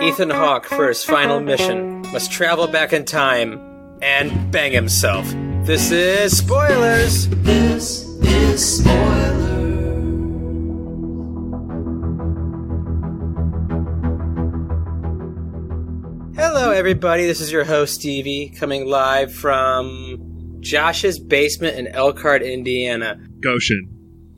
Ethan Hawke, for his final mission, must travel back in time and bang himself. This is Spoilers! This is Spoilers. Hello, everybody. This is your host, Stevie, coming live from Josh's basement in Elkhart, Indiana. Goshen.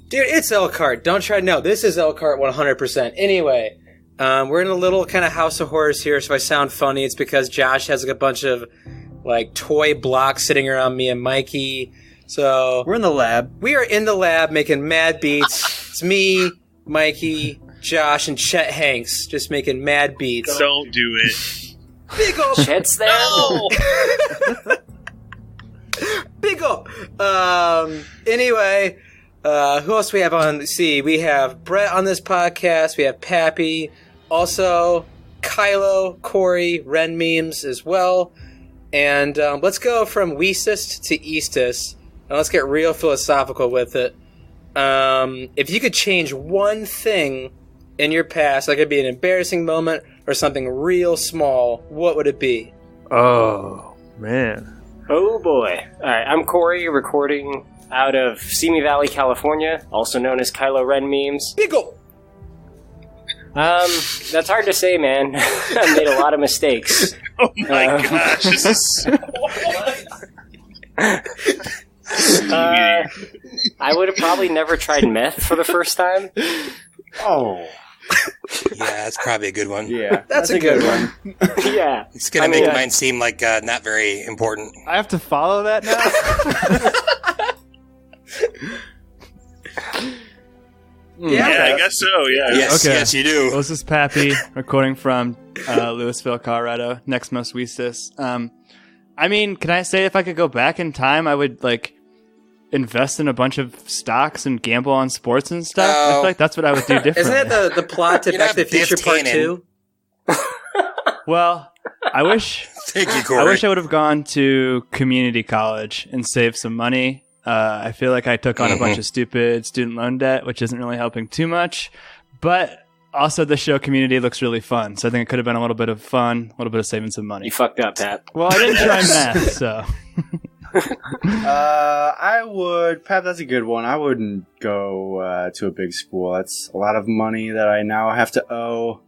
Dude, it's Elkhart. Don't try. No, this is Elkhart 100%. Anyway, we're in a little kind of house of horrors here, so I sound funny. It's because Josh has like a bunch of like toy blocks sitting around me and Mikey. So we're in the lab. We are in the lab making mad beats. It's me, Mikey, Josh, and Chet Hanks just making mad beats. Don't do it. Big up. Chet's there. No! Big up. Anyway, who else we have on? Let's see, we have Brett on this podcast. We have Pappy. Also, Kylo, Korey, Ren memes as well. And let's go from Weestist to Eastist. And let's get real philosophical with it. If you could change one thing in your past, like it'd be an embarrassing moment or something real small, what would it be? Oh, man. Oh, boy. All right, I'm Korey, recording out of Simi Valley, California, also known as Kylo Ren memes. Biggle! That's hard to say, man. I made a lot of mistakes. Oh my gosh, this is so I would have probably never tried meth for the first time. Oh. Yeah, that's probably a good one. Yeah, that's a good one. Yeah. It's going to make mine seem like not very important. I have to follow that now? Yeah, I guess so, yeah. Yes, Okay. yes, you do. Well, this is Pappy, recording from Louisville, Colorado, next most Weestis. I mean, can I say if I could go back in time, I would, like, invest in a bunch of stocks and gamble on sports and stuff? I feel like that's what I would do differently. Isn't that the plot to You're Back to the not Biff Future Part Tannen. 2? Well, I wish Thank you, Korey. I wish I would have gone to community college and saved some money. I feel like I took on a bunch of stupid student loan debt, which isn't really helping too much. But also, the show Community looks really fun. So I think it could have been a little bit of fun, a little bit of saving some money. You fucked up, Pat. Well, I didn't try math, so. I would, Pat, that's a good one. I wouldn't go to a big school. That's a lot of money that I now have to owe.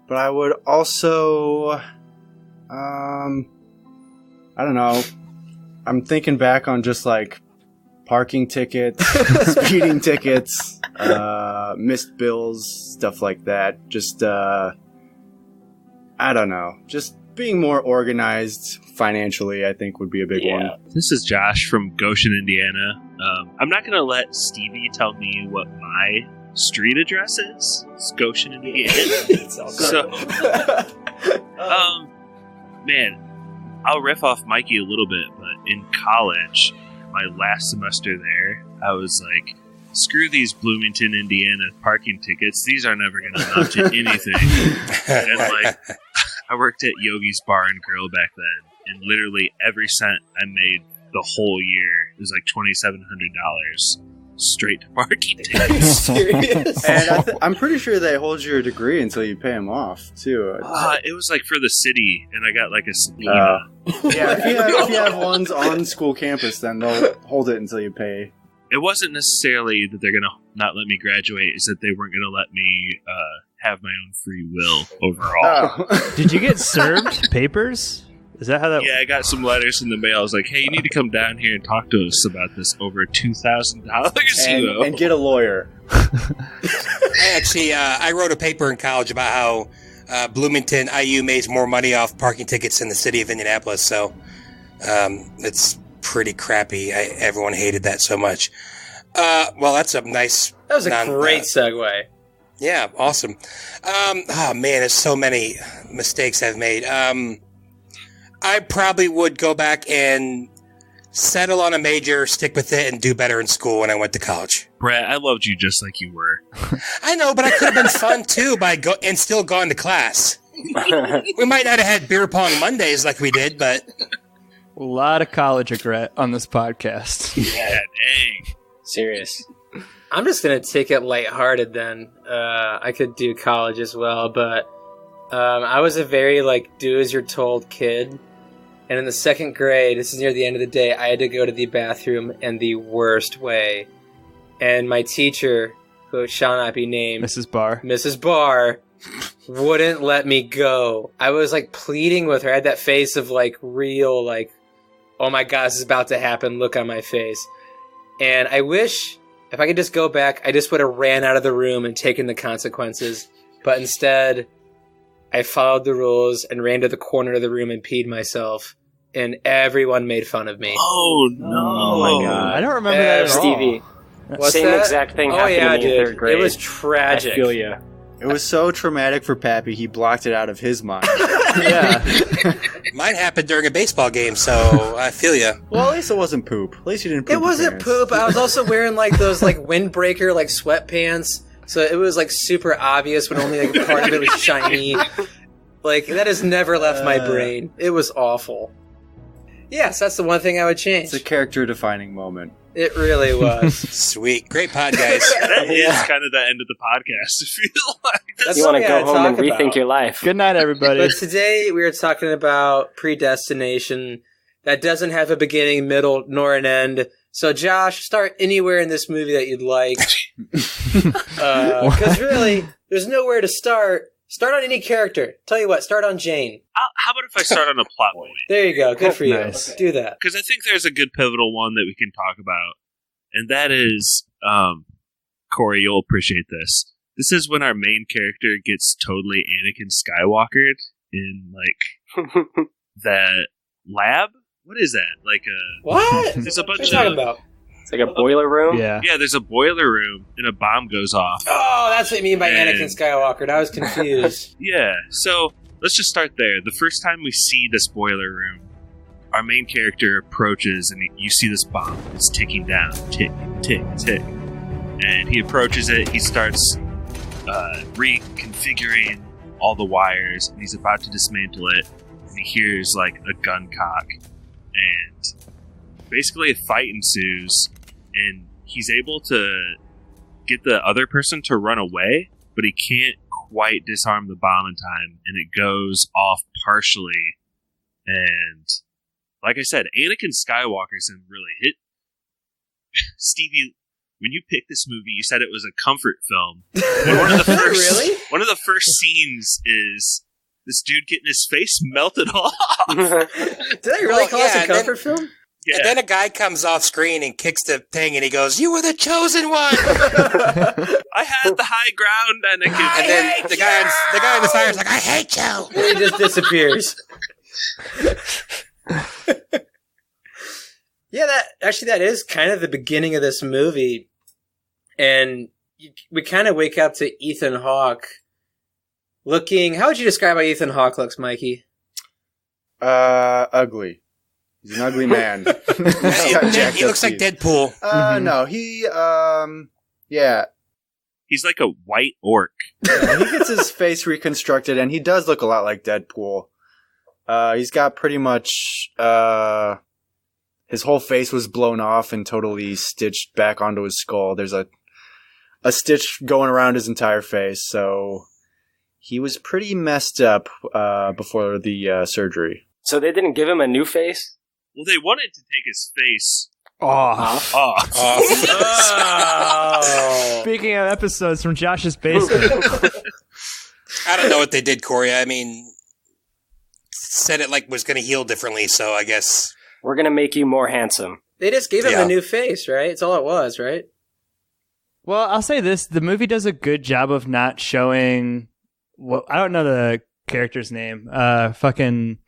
But I would also, I don't know. I'm thinking back on just like parking tickets, speeding tickets, missed bills, stuff like that. Just, I don't know. Just being more organized financially, I think, would be a big one. This is Josh from Goshen, Indiana. I'm not going to let Stevie tell me what my street address is. It's Goshen, Indiana. So, man, I'll riff off Mikey a little bit, but in college, my last semester there, I was like, screw these Bloomington, Indiana parking tickets. These are never going to amount to anything. And like, I worked at Yogi's Bar and Grill back then, and literally every cent I made the whole year was like $2,700 straight to parking tickets. Serious? And I'm pretty sure they hold your degree until you pay them off, too. It was like for the city, and I got like a Yeah, if you have ones on school campus, then they'll hold it until you pay. It wasn't necessarily that they're going to not let me graduate, it's that they weren't going to let me have my own free will overall. Oh. Did you get served papers? Is that how that Yeah, I got some letters in the mail. I was like, hey, you need to come down here and talk to us about this over $2,000. And get a lawyer. I wrote a paper in college about how Bloomington IU makes more money off parking tickets than the city of Indianapolis, so it's pretty crappy. Everyone hated that so much. Well, that's a nice... That was a great segue. Yeah, awesome. Oh, man, there's so many mistakes I've made. I probably would go back and settle on a major, stick with it, and do better in school when I went to college. Brett, I loved you just like you were. I know, but I could have been fun, too, and still gone to class. We might not have had beer pong Mondays like we did, but... A lot of college regret on this podcast. Yeah, dang. Serious. I'm just going to take it lighthearted then. I could do college as well, but I was a very, like, do-as-you're-told kid. And in the second grade, this is near the end of the day, I had to go to the bathroom in the worst way. And my teacher, who shall not be named... Mrs. Barr, wouldn't let me go. I was, like, pleading with her. I had that face of, like, real, like, oh my God, this is about to happen, look on my face. And I wish, if I could just go back, I just would have ran out of the room and taken the consequences. But instead, I followed the rules and ran to the corner of the room and peed myself. And everyone made fun of me. Oh, no. Oh, my God. I don't remember that at all. Stevie. What's Same that? exact thing happened to me in third grade. It was tragic. I feel you. It was so traumatic for Pappy, he blocked it out of his mind. Yeah. Mine happened during a baseball game, so I feel you. Well, at least it wasn't poop. At least you didn't poop. It wasn't poop. I was also wearing, like, those, like, windbreaker, like, sweatpants. So it was, like, super obvious when only, like, part of it was shiny. Like, that has never left my brain. It was awful. Yes, that's the one thing I would change. It's a character-defining moment. It really was. Sweet. Great pod, guys. That is kind of the end of the podcast, I feel like. That's You what want we to gotta go home and talk rethink about. your life. Good night, everybody. But today we are talking about Predestination that doesn't have a beginning, middle, nor an end. So, Josh, start anywhere in this movie that you'd like. Because really, there's nowhere to start. Start on any character. Tell you what, start on Jane. How about if I start on a plot point? There you go. Good for you. Nice. Do that. Because I think there's a good pivotal one that we can talk about. And that is, Korey, you'll appreciate this. This is when our main character gets totally Anakin Skywalkered in, like, that lab? What is that? Like a... What? There's a bunch What are you talking of... about? It's like a boiler room. Yeah. Yeah, there's a boiler room, and a bomb goes off. Oh, that's what you mean by And- Anakin Skywalker. I was confused. Yeah, so let's just start there. The first time we see this boiler room, our main character approaches, and you see this bomb. It's ticking down. Tick, tick, tick. And he approaches it. He starts reconfiguring all the wires, and he's about to dismantle it. And he hears, like, a gun cock. And basically a fight ensues, and he's able to get the other person to run away, but he can't quite disarm the bomb in time, and it goes off partially. And like I said, Anakin Skywalker's in really hit. Stevie, when you picked this movie, you said it was a comfort film. And one of the first, Really? One of the first scenes is this dude getting his face melted off. Did I really Well, call yeah, this a and comfort film? Yeah. And then a guy comes off screen and kicks the thing, and he goes, "You were the chosen one." I had the high ground, Anakin. And then the guy in the fire is like, "I hate you." And he just disappears. Yeah, that is kind of the beginning of this movie. And we kind of wake up to Ethan Hawke looking... How would you describe how Ethan Hawke looks, Mikey? Ugly. He's an ugly man. He looks like Deadpool. No, yeah. He's like a white orc. Yeah, he gets his face reconstructed, and he does look a lot like Deadpool. He's got pretty much, his whole face was blown off and totally stitched back onto his skull. There's a stitch going around his entire face, so he was pretty messed up, before the, surgery. So they didn't give him a new face? Well, they wanted to take his face off. off. Oh. Speaking of episodes from Josh's basement. I don't know what they did, Korey. I mean, said it like was going to heal differently, so I guess... We're going to make you more handsome. They just gave him Yeah. a new face, right? It's all it was, right? Well, I'll say this. The movie does a good job of not showing... Well, I don't know the character's name. Fucking...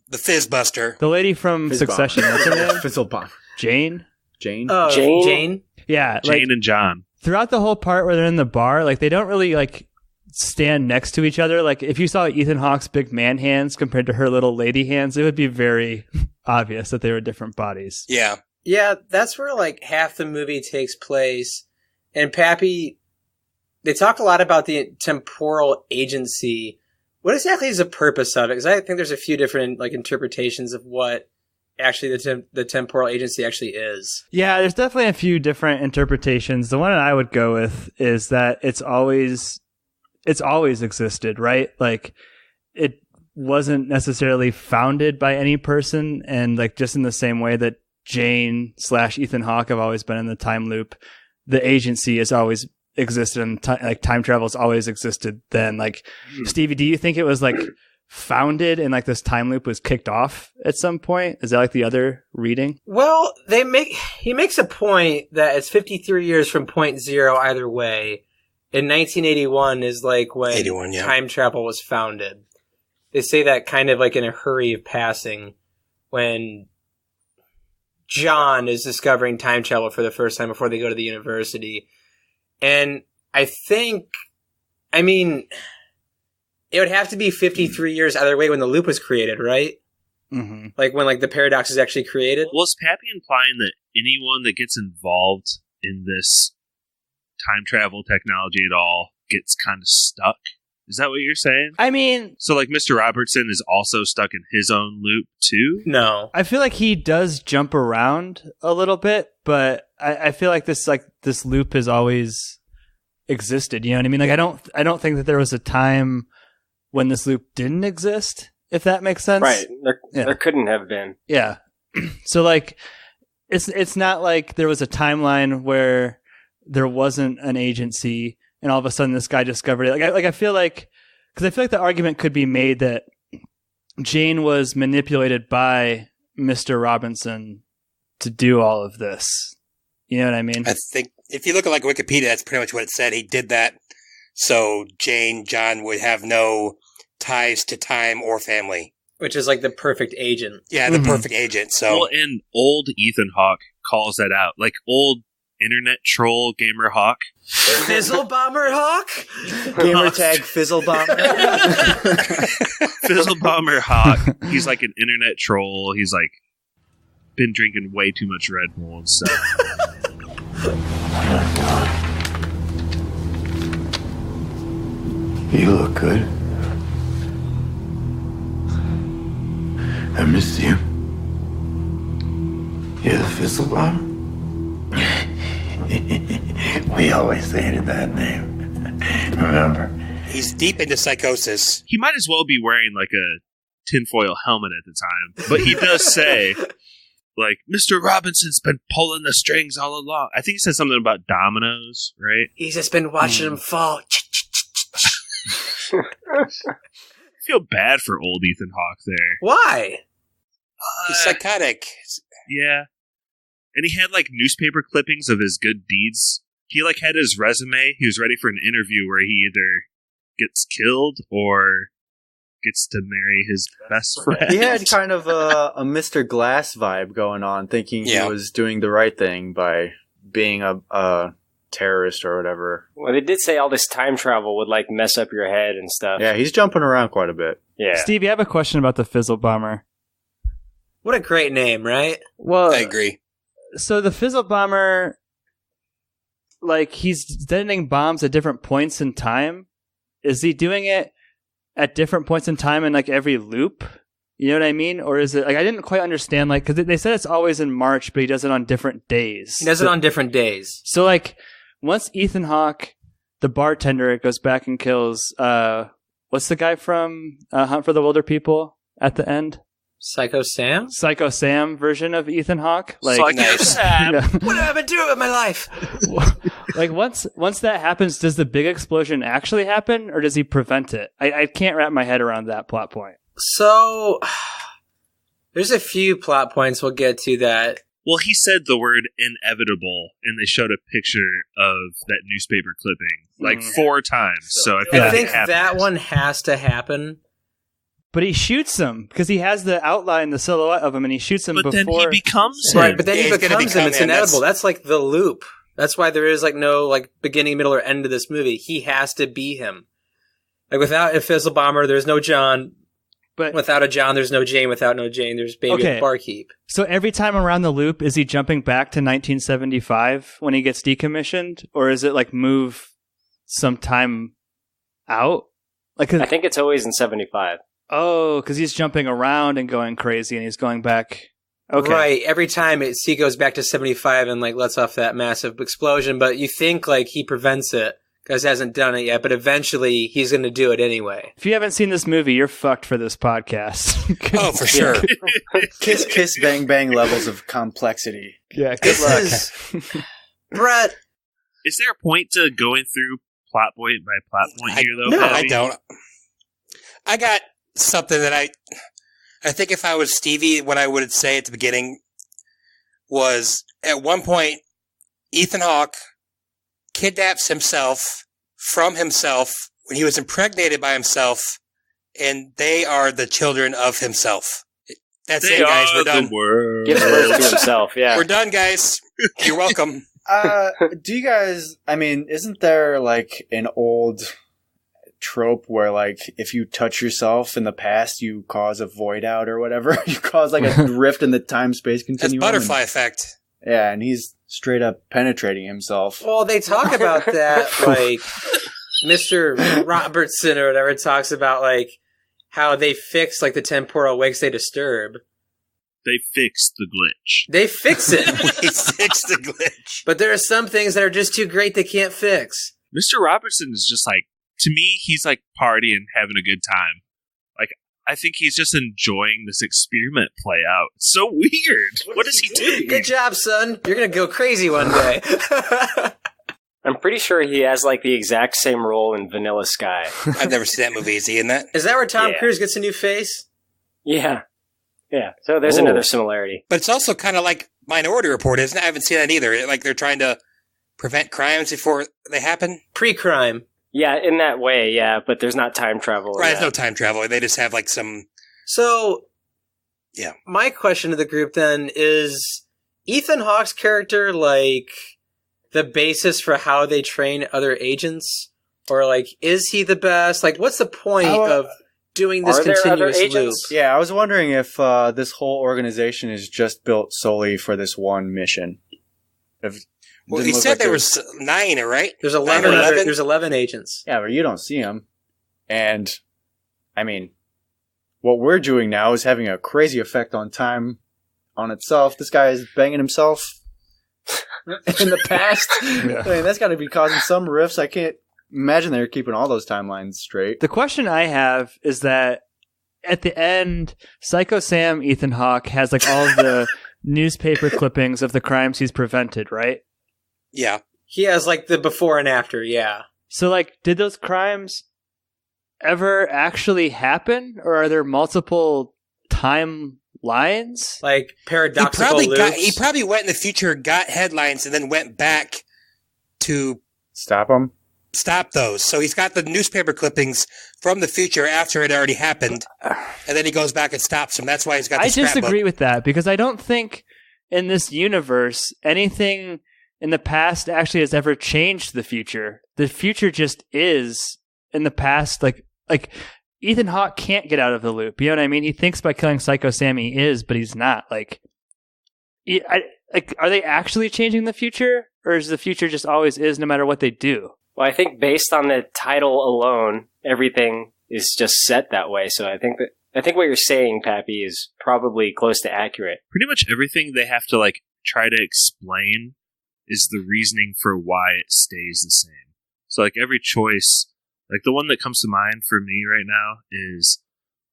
The Fizzbuster. The lady from Fizzbomb. Succession. What's her name? Fizzlebomb. Jane? Jane? Oh, Jane? Jane? Yeah. Jane Like, and John. throughout the whole part where they're in the bar, like, they don't really, like, stand next to each other. Like, if you saw Ethan Hawke's big man hands compared to her little lady hands, it would be very obvious that they were different bodies. Yeah. Yeah, that's where, like, half the movie takes place. And Pappy, they talk a lot about the temporal agency. What exactly is the purpose of it? Because I think there's a few different, like, interpretations of what actually the temporal agency actually is. Yeah, there's definitely a few different interpretations. The one that I would go with is that it's always it's always existed, right? Like it wasn't necessarily founded by any person, and like just in the same way that Jane / Ethan Hawke have always been in the time loop, the agency has always existed, and like time travel has always existed. Then, like Stevie, do you think it was like founded and like this time loop was kicked off at some point? Is that like the other reading? Well, he makes a point that it's 53 years from point zero either way. In 1981 is like when time travel was founded. They say that kind of like in a hurry of passing when John is discovering time travel for the first time before they go to the university. And I mean, it would have to be 53 years either way when the loop was created, right? Mm-hmm. Like when like the paradox is actually created. Was Pappy implying that anyone that gets involved in this time travel technology at all gets kind of stuck? Is that what you're saying? I mean, so like Mr. Robertson is also stuck in his own loop too? No. I feel like he does jump around a little bit, but I feel like this loop has always existed. You know what I mean? Like I don't think that there was a time when this loop didn't exist, if that makes sense. Right. There couldn't have been. Yeah. So like it's not like there was a timeline where there wasn't an agency and all of a sudden this guy discovered it. I feel like the argument could be made that Jane was manipulated by Mr. Robinson to do all of this. You know what I mean? I think if you look at like Wikipedia, that's pretty much what it said. He did that so John would have no ties to time or family. Which is like the perfect agent. Yeah, the perfect agent. So, well, and old Ethan Hawke calls that out. Like old internet troll gamer Hawke. Fizzle Bomber Hawke? Gamer tag Fizzle Bomber. Fizzle Bomber Hawke. He's like an internet troll. He's like been drinking way too much Red Bull and stuff. You look good. I miss you. You're the Fizzle Bomber? We always hated that name. Remember? He's deep into psychosis. He might as well be wearing like a tinfoil helmet at the time. But he does say, like, Mr. Robinson's been pulling the strings all along. I think he said something about dominoes, right? He's just been watching them fall. I feel bad for old Ethan Hawke there. Why? He's psychotic. Yeah. And he had like newspaper clippings of his good deeds. He like had his resume. He was ready for an interview where he either gets killed or gets to marry his best friend. He had kind of a Mr. Glass vibe going on, thinking he was doing the right thing by being a terrorist or whatever. Well, they did say all this time travel would like mess up your head and stuff. Yeah, he's jumping around quite a bit. Yeah. Stevie, I have a question about the Fizzle Bomber. What a great name, right? Well, I agree. So the Fizzle Bomber, like, he's detonating bombs at different points in time. Is he doing it at different points in time in, like, every loop? You know what I mean? Or is it, like, I didn't quite understand, like, because they said it's always in March, but he does it on different days. He does it on different days. So, like, once Ethan Hawke, the bartender, goes back and kills, what's the guy from Hunt for the Wilder People at the end? Psycho Sam? Psycho Sam version of Ethan Hawke. Like, Psycho Sam. Yeah. What have I been doing with my life? Like, once that happens, does the big explosion actually happen, or does he prevent it? I can't wrap my head around that plot point. So, there's a few plot points we'll get to that. Well, he said the word inevitable, and they showed a picture of that newspaper clipping like 4 times. So I think that one has to happen. But he shoots him because he has the outline, the silhouette of him, and he shoots him but before. Then he becomes him. Right, but then he he's gonna becomes him. become It's him. inevitable. That's like the loop. That's why there is like no like beginning, middle, or end to this movie. He has to be him. Like without a Fizzle Bomber, there's no John. But without a John, there's no Jane. Without no Jane, there's Baby at the Barkeep. So every time around the loop, is he jumping back to 1975 when he gets decommissioned, or is it like move some time out? Like, I think it's always in 75. Oh, because he's jumping around and going crazy, and he's going back. Okay, Right. Every time he goes back to 75 and like lets off that massive explosion, but you think like he prevents it because he hasn't done it yet, but eventually he's going to do it anyway. If you haven't seen this movie, you're fucked for this podcast. Oh, for sure. Kiss, kiss, bang, bang levels of complexity. Yeah, good luck. Brett. Is there a point to going through plot point by plot point here, though? No, Pappy? I don't. I got something that I think if I was Stevie, what I would say at the beginning was, at one point, Ethan Hawke kidnaps himself from himself when he was impregnated by himself, and they are the children of himself. That's it, guys. We're done. Gives birth to himself, yeah. We're done, guys. You're welcome. Do you guys, I mean, isn't there like an old trope where like if you touch yourself in the past you cause a void out or whatever? You cause like a rift in the time-space continuum? That's butterfly effect. Yeah, and he's straight up penetrating himself. Well, they talk about that, like Mr. Robertson or whatever talks about like how they fix like the temporal wakes they disturb. They fixed the glitch. They fix it. We fixed the glitch. But there are some things that are just too great they can't fix. Mr. Robertson is just like, to me, he's like partying, having a good time. Like, I think he's just enjoying this experiment play out. It's so weird. What is he doing? Good job, son. You're going to go crazy one day. I'm pretty sure he has like the exact same role in Vanilla Sky. I've never seen that movie. Is he in that? Is that where Tom Cruise gets a new face? Yeah. Yeah. So there's another similarity. But it's also kind of like Minority Report, isn't it? I haven't seen that either. Like they're trying to prevent crimes before they happen. Pre-crime. Yeah, in that way, yeah, but there's not time travel. Right, there's no time travel. They just have like some... So, yeah. My question to the group then is Ethan Hawke's character like the basis for how they train other agents? Or like, is he the best? Like, what's the point of doing this continuous loop? Yeah, I was wondering if this whole organization is just built solely for this one mission. Well, he said there was 9, right? There's 11. There's 11 agents. Yeah, but you don't see them. And, I mean, what we're doing now is having a crazy effect on time on itself. This guy is banging himself in the past. Yeah. I mean, that's got to be causing some rifts. I can't imagine they're keeping all those timelines straight. The question I have is that at the end, Psycho Sam Ethan Hawke has like all of the newspaper clippings of the crimes he's prevented, right? Yeah. He has like the before and after, yeah. So like, did those crimes ever actually happen? Or are there multiple timelines? Like paradoxical loops? He probably went in the future, got headlines, and then went back to... Stop them? Stop those. So he's got the newspaper clippings from the future after it already happened, and then he goes back and stops them. That's why he's got the scrapbook. I disagree with that, because I don't think in this universe anything in the past actually has ever changed the future. The future just is in the past. Like Ethan Hawke can't get out of the loop. You know what I mean? He thinks by killing Psycho Sam he is, but he's not. Like, are they actually changing the future, or is the future just always is no matter what they do? Well, I think based on the title alone, everything is just set that way. So I think what you're saying, Pappy, is probably close to accurate. Pretty much everything they have to like try to explain is the reasoning for why it stays the same. So like every choice, like the one that comes to mind for me right now is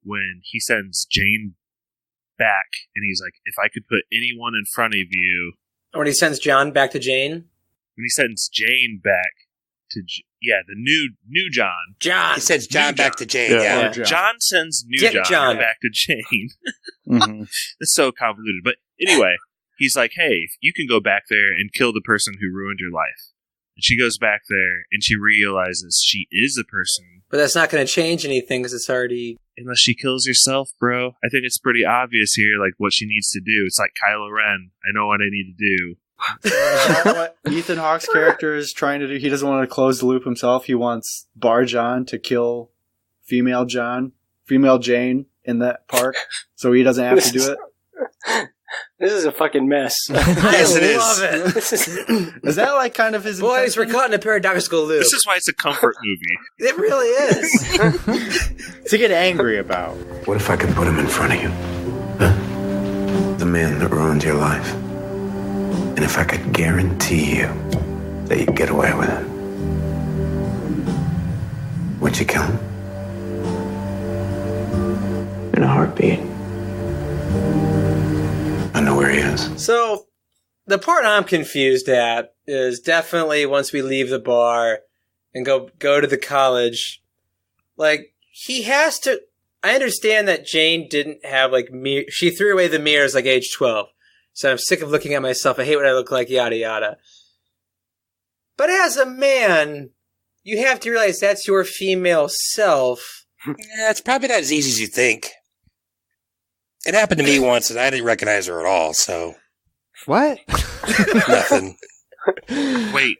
when he sends Jane back and he's like, if I could put anyone in front of you. Or when he sends John back to Jane? When he sends Jane back to, the new John. He sends John back to Jane, yeah. John sends new John back to Jane. Mm-hmm. It's so convoluted. But anyway, he's like, hey, you can go back there and kill the person who ruined your life. And she goes back there and she realizes she is the person. But that's not going to change anything because it's already... Unless she kills herself, bro. I think it's pretty obvious here, like, what she needs to do. It's like Kylo Ren. I know what I need to do. Is that what Ethan Hawke's character is trying to do? He doesn't want to close the loop himself. He wants Bar John to kill female Jane in that park, so he doesn't have to do it. This is a fucking mess. Yes, it love it. Is that like kind of his Boys, we're caught in a paradoxical loop. This is why it's a comfort movie. It really is. To get angry about. What if I could put him in front of you? Huh? The man that ruined your life. And if I could guarantee you that you'd get away with it. Would you kill him? In a heartbeat. I know where he is. So, the part I'm confused at is definitely once we leave the bar and go to the college, like, he has to... I understand that Jane didn't have, like, she threw away the mirrors, like, age 12. So I'm sick of looking at myself. I hate what I look like, yada, yada. But as a man, you have to realize that's your female self. Yeah, it's probably not as easy as you think. It happened to me once, and I didn't recognize her at all, so... What? Nothing. Wait.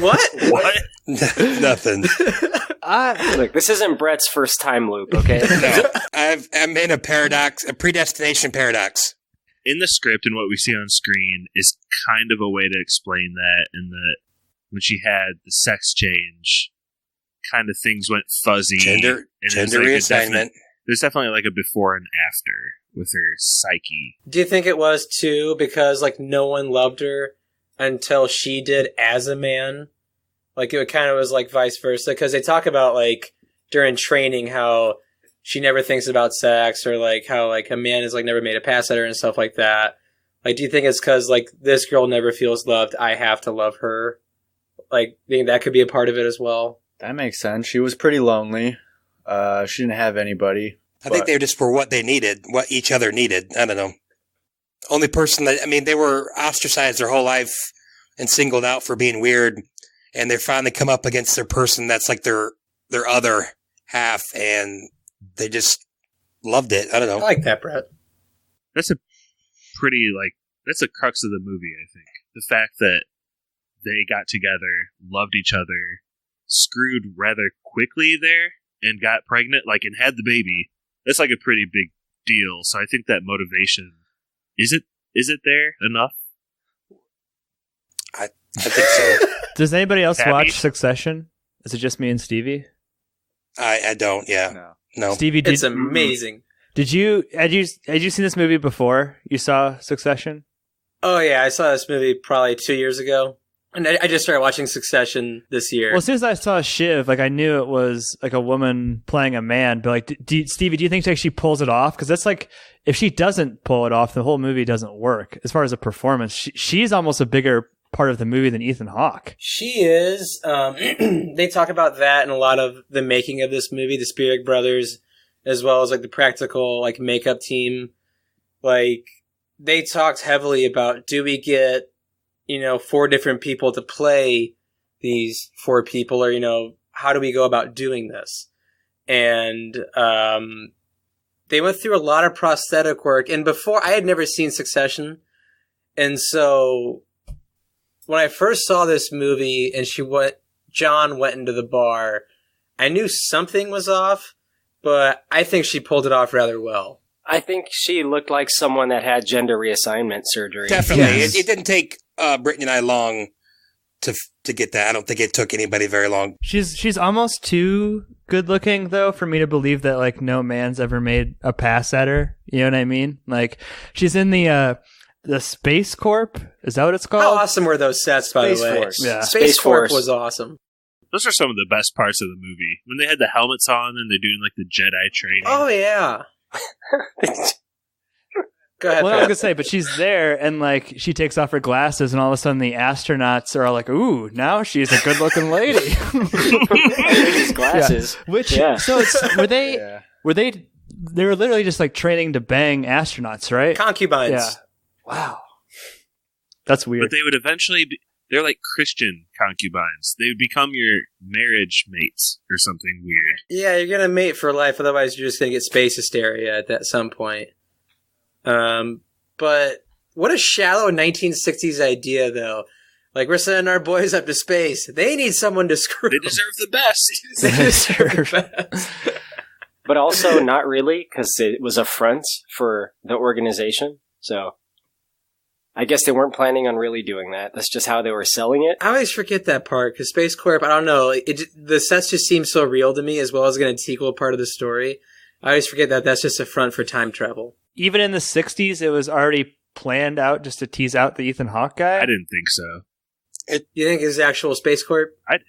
What? What? Nothing. Look, this isn't Brett's first time loop, okay? No, I'm in a paradox, a predestination paradox. In the script and what we see on screen is kind of a way to explain that, in that when she had the sex change, kind of things went fuzzy. Gender reassignment. There's definitely like a before and after with her psyche. Do you think it was, too, because, like, no one loved her until she did as a man? Like, it kind of was, like, vice versa? Because they talk about, like, during training how she never thinks about sex, or, like, how, like, a man has, like, never made a pass at her and stuff like that. Like, do you think it's because, like, this girl never feels loved, I have to love her? Like, do you think that could be a part of it as well? That makes sense. She was pretty lonely. She didn't have anybody. I think they just were what they needed, what each other needed. I don't know. Only person that, I mean, they were ostracized their whole life and singled out for being weird. And they finally come up against their person that's like their other half. And they just loved it. I don't know. I like that, Brett. That's a pretty, like, that's a crux of the movie, I think. The fact that they got together, loved each other, screwed rather quickly there, and got pregnant, like, and had the baby. That's like a pretty big deal. So I think that motivation, is it there enough? I think so. Does anybody else Pappy? watch Succession? Is it just me and Stevie? I don't, yeah. No. Stevie, It's amazing. Had you seen this movie before you saw Succession? Oh, yeah, I saw this movie probably 2 years ago. And I just started watching Succession this year. Well, as soon as I saw Shiv, like, I knew it was like a woman playing a man. But like, Stevie, do you think she pulls it off? Because that's like, if she doesn't pull it off, the whole movie doesn't work. As far as a performance, she's almost a bigger part of the movie than Ethan Hawke. She is. They talk about that in a lot of the making of this movie, the Spierig brothers, as well as like the practical like makeup team. Like, they talked heavily about, do we get 4 different people to play these 4 people, or, how do we go about doing this? And they went through a lot of prosthetic work. And before, I had never seen Succession. And so when I first saw this movie and John went into the bar, I knew something was off, but I think she pulled it off rather well. I think she looked like someone that had gender reassignment surgery. Definitely. Yes. It didn't take Brittany and I long to get that. I don't think it took anybody very long. She's almost too good looking though for me to believe that like no man's ever made a pass at her. You know what I mean? Like, she's in the Space Corp. Is that what it's called? How awesome were those sets, by Space the way? Force. Yeah. Space Corp Force was awesome. Those are some of the best parts of the movie. When they had the helmets on and they're doing like the Jedi training. Oh, yeah. Go ahead, Well, I was Pat. gonna say, but she's there, and like she takes off her glasses, and all of a sudden the astronauts are all like, "Ooh, now she's a good-looking lady." These glasses. Yeah. Which Yeah. so it's Yeah. they were literally just like training to bang astronauts, right? Concubines. Yeah. Wow, that's weird. But they would eventually be, they're like Christian concubines. They would become your marriage mates or something weird. Yeah, you're going to mate for life, otherwise you're just going to get space hysteria at some point. But what a shallow 1960s idea, though. Like, we're sending our boys up to space. They need someone to screw. They deserve the best. They deserve the best. But also not really, because it was a front for the organization. So I guess they weren't planning on really doing that. That's just how they were selling it. I always forget that part, because Space Corp, I don't know, the sets just seem so real to me, as well as going to equal part of the story. I always forget that that's just a front for time travel. Even in the 60s, it was already planned out just to tease out the Ethan Hawke guy. I didn't think so. You think it's actual Space Corp? I did.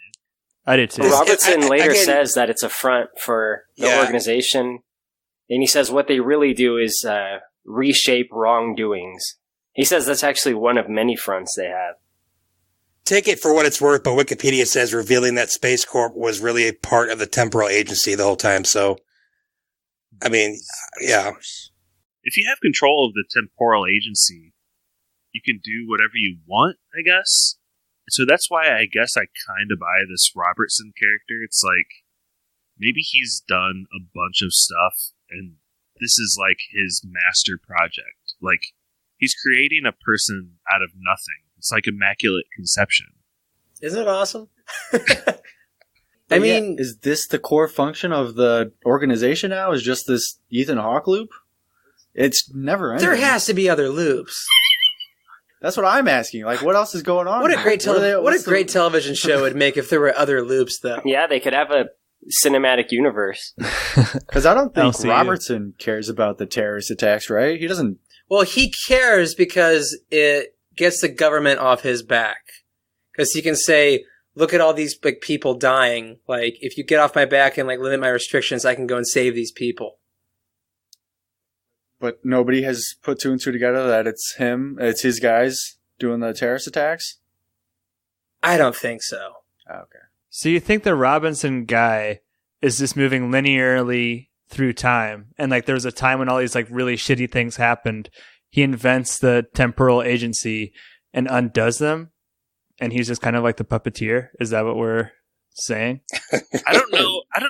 I did too. Well, Robertson later again, says that it's a front for the organization, and he says what they really do is reshape wrongdoings. He says that's actually one of many fronts they have. Take it for what it's worth, but Wikipedia says revealing that Space Corp was really a part of the temporal agency the whole time. So, I mean, yeah. If you have control of the temporal agency, you can do whatever you want, I guess. So that's why I guess I kind of buy this Robertson character. It's like, maybe he's done a bunch of stuff, and this is like his master project. Like, he's creating a person out of nothing. It's like immaculate conception. Isn't it awesome? I mean, is this the core function of the organization now? Is just this Ethan Hawke loop? It's never ending. There has to be other loops. That's what I'm asking. Like, what else is going on? What a great great television show would make if there were other loops, though. Yeah, they could have a cinematic universe. Because I don't think LCU. Robertson cares about the terrorist attacks, right? He doesn't. Well, he cares because it gets the government off his back. Because he can say, look at all these like people dying. Like, if you get off my back and like limit my restrictions, I can go and save these people. But nobody has put two and two together that it's his guys doing the terrorist attacks? I don't think so. Oh, okay. So you think the Robinson guy is just moving linearly through time, and like there was a time when all these like really shitty things happened. He invents the temporal agency and undoes them, and he's just kind of like the puppeteer. Is that what we're saying? I don't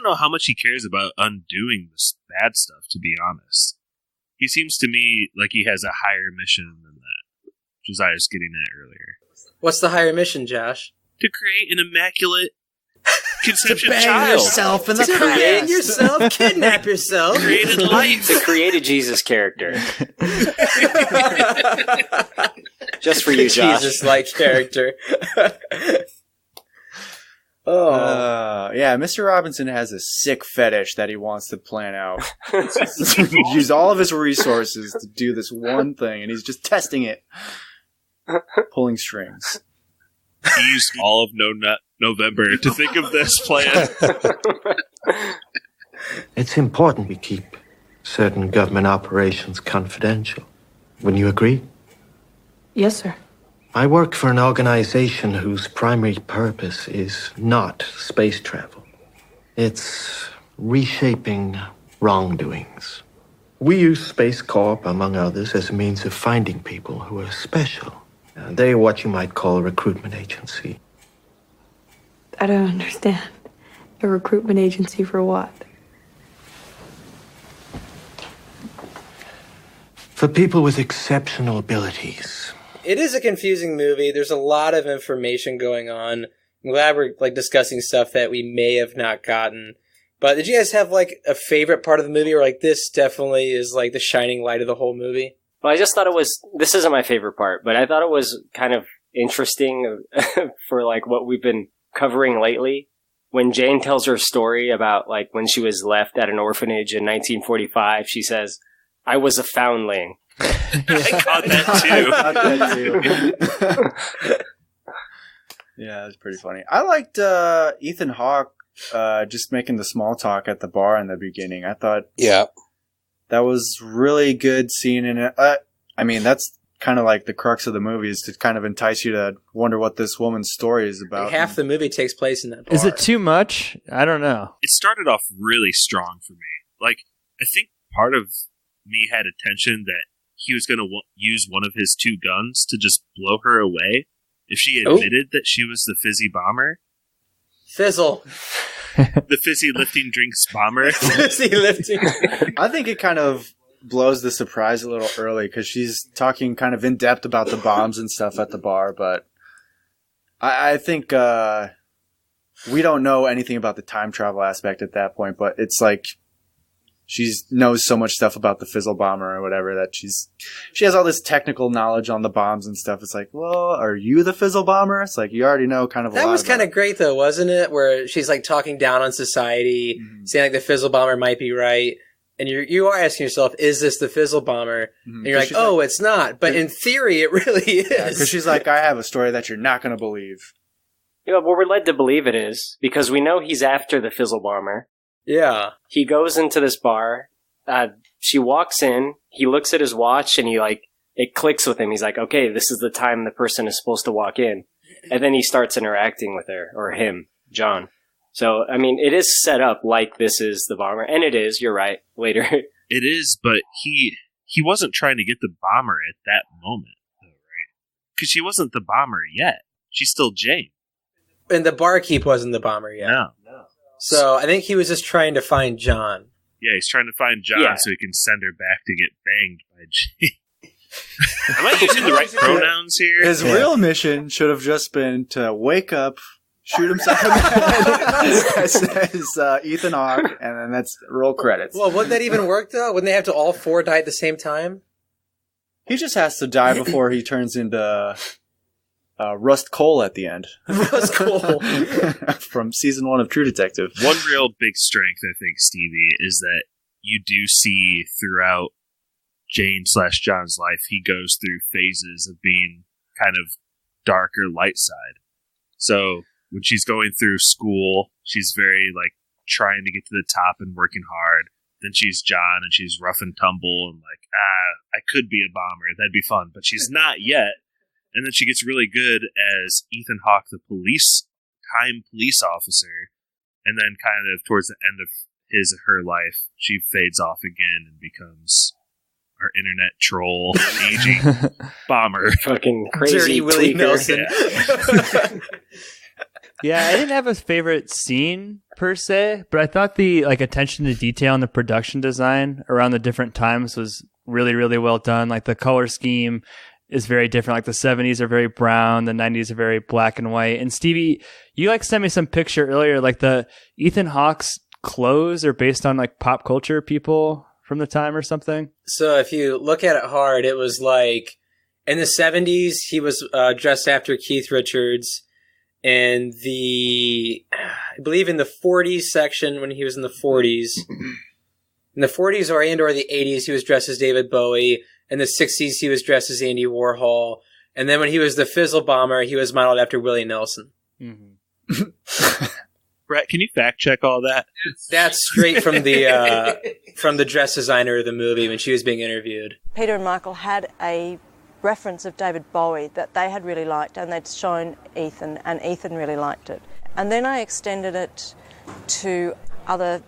know how much he cares about undoing this bad stuff, to be honest. He seems to me like he has a higher mission than that, which was I was getting at earlier. What's the higher mission, Josh? To create an immaculate conception to bang child. yourself in the create yourself, kidnap yourself, Created life. To create a Jesus character. Just for you, Josh. Jesus-like character. Yeah, Mr. Robinson has a sick fetish that he wants to plan out. Use all of his resources to do this one thing, and he's just testing it. Pulling strings. He used all of November to think of this plan. It's important we keep certain government operations confidential. Wouldn't you agree? Yes, sir. I work for an organization whose primary purpose is not space travel. It's reshaping wrongdoings. We use Space Corp, among others, as a means of finding people who are special. They're what you might call a recruitment agency. I don't understand. A recruitment agency for what? For people with exceptional abilities. It is a confusing movie. There's a lot of information going on. I'm glad we're like discussing stuff that we may have not gotten. But did you guys have like a favorite part of the movie, or like this definitely is like the shining light of the whole movie? Well, I just thought this isn't my favorite part, but I thought it was kind of interesting for like what we've been covering lately. When Jane tells her story about like when she was left at an orphanage in 1945, she says, "I was a foundling." I caught that too. Yeah, that's pretty funny. I liked Ethan Hawke just making the small talk at the bar in the beginning. I thought that was really good scene in it. I mean, that's kind of like the crux of the movie, is to kind of entice you to wonder what this woman's story is about. Like half the movie takes place in that bar. Is it too much? I don't know. It started off really strong for me. Like, I think part of me had attention that he was going to use one of his two guns to just blow her away if she admitted that she was the fizzy bomber. Fizzle. The fizzy lifting drinks bomber. Fizzy lifting. I think it kind of blows the surprise a little early, because she's talking kind of in depth about the bombs and stuff at the bar, but I think we don't know anything about the time travel aspect at that point, but it's like she knows so much stuff about the fizzle bomber or whatever that she has all this technical knowledge on the bombs and stuff. It's like, well, are you the fizzle bomber? It's like, you already know kind of a lot. That was kind of great though, wasn't it? Where she's like talking down on society, saying like the fizzle bomber might be right. And you are asking yourself, is this the fizzle bomber? And you're like, oh, it's not. But in theory, it really is. Yeah, because she's like, I have a story that you're not going to believe. Yeah, well, we're led to believe it is, because we know he's after the Fizzle Bomber. Yeah. He goes into this bar. She walks in. He looks at his watch, and it clicks with him. He's like, okay, this is the time the person is supposed to walk in. And then he starts interacting with her, or him, John. So, I mean, it is set up like this is the bomber. And it is, you're right, later. It is, but he wasn't trying to get the bomber at that moment, though, right? Because she wasn't the bomber yet. She's still Jane. And the barkeep wasn't the bomber yet. No. So I think he was just trying to find John. Yeah, he's trying to find John so he can send her back to get banged by Jane. Am I using the right pronouns here? His real mission should have just been to wake up, shoot himself in the head. That says Ethan Hawke, and then that's roll credits. Well, would that even work, though? Wouldn't they have to all four die at the same time? He just has to die before he turns into Rust Cole at the end. Rust Cole. From season 1 of True Detective. One real big strength, I think, Stevie, is that you do see throughout Jane/John's life, he goes through phases of being kind of darker light side. So when she's going through school, she's very like trying to get to the top and working hard. Then she's John and she's rough and tumble and like, I could be a bomber. That'd be fun. But she's not yet. And then she gets really good as Ethan Hawke, the police officer. And then kind of towards the end of her life, she fades off again and becomes our internet troll, aging bomber. Fucking crazy Dirty Willie Nelson. Yeah. Yeah, I didn't have a favorite scene per se, but I thought the attention to detail and the production design around the different times was really, really well done. Like the color scheme is very different. Like the 70s are very brown, the 90s are very black and white. And Stevie, you sent me some picture earlier, like the Ethan Hawke's clothes are based on pop culture people from the time or something. So if you look at it hard, it was like in the 70s, he was dressed after Keith Richards. And I believe in the 40s section, when he was in the 40s, in the 40s or the 80s, he was dressed as David Bowie. In the 60s, he was dressed as Andy Warhol. And then when he was the Fizzle Bomber, he was modeled after Willie Nelson. Mm-hmm. Brett, can you fact check all that? That's straight from the dress designer of the movie when she was being interviewed. Peter and Michael had a reference of David Bowie that they had really liked, and they'd shown Ethan, and Ethan really liked it. And then I extended it to other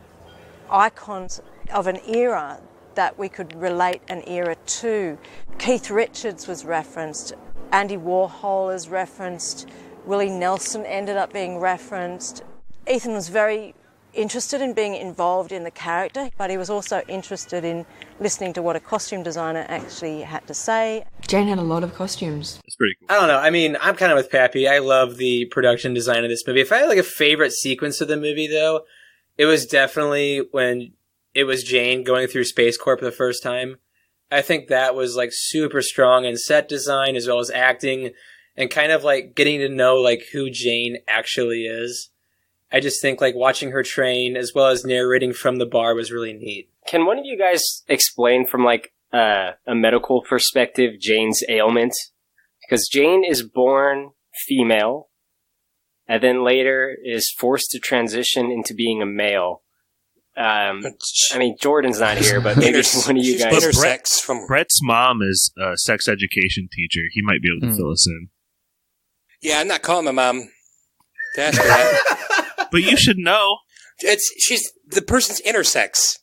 icons of an era that we could relate an era to. Keith Richards was referenced, Andy Warhol is referenced, Willie Nelson ended up being referenced. Ethan was very interested in being involved in the character, but he was also interested in listening to what a costume designer actually had to say. Jane had a lot of costumes. That's pretty cool. I don't know. I mean, I'm kind of with Pappy. I love the production design of this movie. If I had a favorite sequence of the movie, though, it was definitely when it was Jane going through Space Corp for the first time. I think that was super strong in set design as well as acting and kind of getting to know who Jane actually is. I just think watching her train as well as narrating from the bar was really neat. Can one of you guys explain from a medical perspective Jane's ailment? Because Jane is born female and then later is forced to transition into being a male. I mean, Jordan's not here, but maybe one of you guys. Brett's mom is a sex education teacher. He might be able to fill us in. Yeah, I'm not calling my mom to ask her that. But you should know. She's the person's intersex.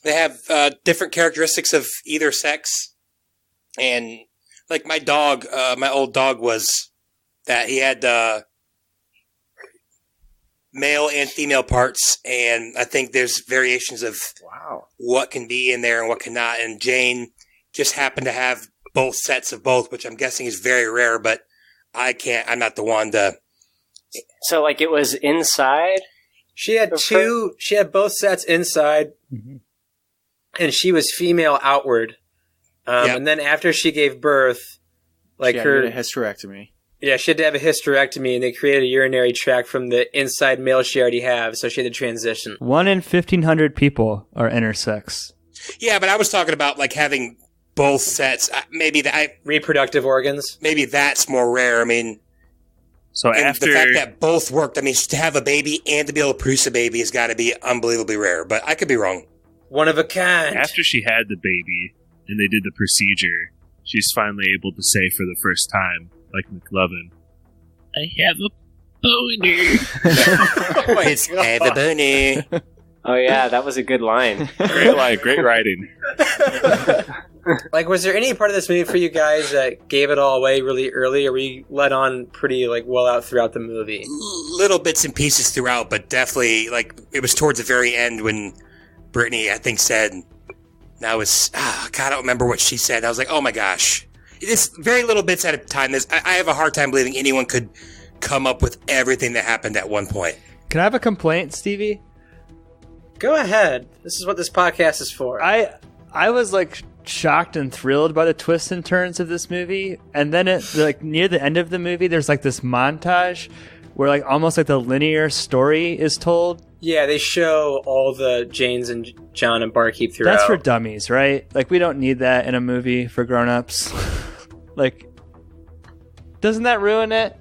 They have different characteristics of either sex. And my dog, my old dog was that he had male and female parts. And I think there's variations of what can be in there and what cannot. And Jane just happened to have both sets of both, which I'm guessing is very rare, but I'm not the one to... So, it was inside? She had she had both sets inside, and she was female outward. And then after she gave birth, she had a hysterectomy. Yeah, she had to have a hysterectomy, and they created a urinary tract from the inside male she already had, so she had to transition. 1 in 1,500 people are intersex. Yeah, but I was talking about, having both sets. Maybe that... Reproductive organs? Maybe that's more rare. I mean... So And after the fact that both worked, I mean, to have a baby and to be able to produce a baby has got to be unbelievably rare, but I could be wrong. One of a kind. after she had the baby and they did the procedure, she's finally able to say for the first time, like McLovin, I have a boner. It's have a bunny. Oh yeah, that was a good line. Great line, great writing. Like, was there any part of this movie for you guys that gave it all away really early, or were you let on pretty, like, well out throughout the movie? Little bits and pieces throughout, but definitely, like, it was towards the very end when Brittany, I think, said, now it's, God, I don't remember what she said. I was like, oh my gosh. It's very little bits at a time. I have a hard time believing anyone could come up with everything that happened at one point. Can I have a complaint, Stevie? Go ahead. This is what this podcast is for. I was like shocked and thrilled by the twists and turns of this movie, and then like near the end of the movie, there's like this montage where like almost like the linear story is told. Yeah, they show all the Janes and John and Barkeep throughout. That's for dummies, right? Like, we don't need that in a movie for grown-ups. Like, doesn't that ruin it?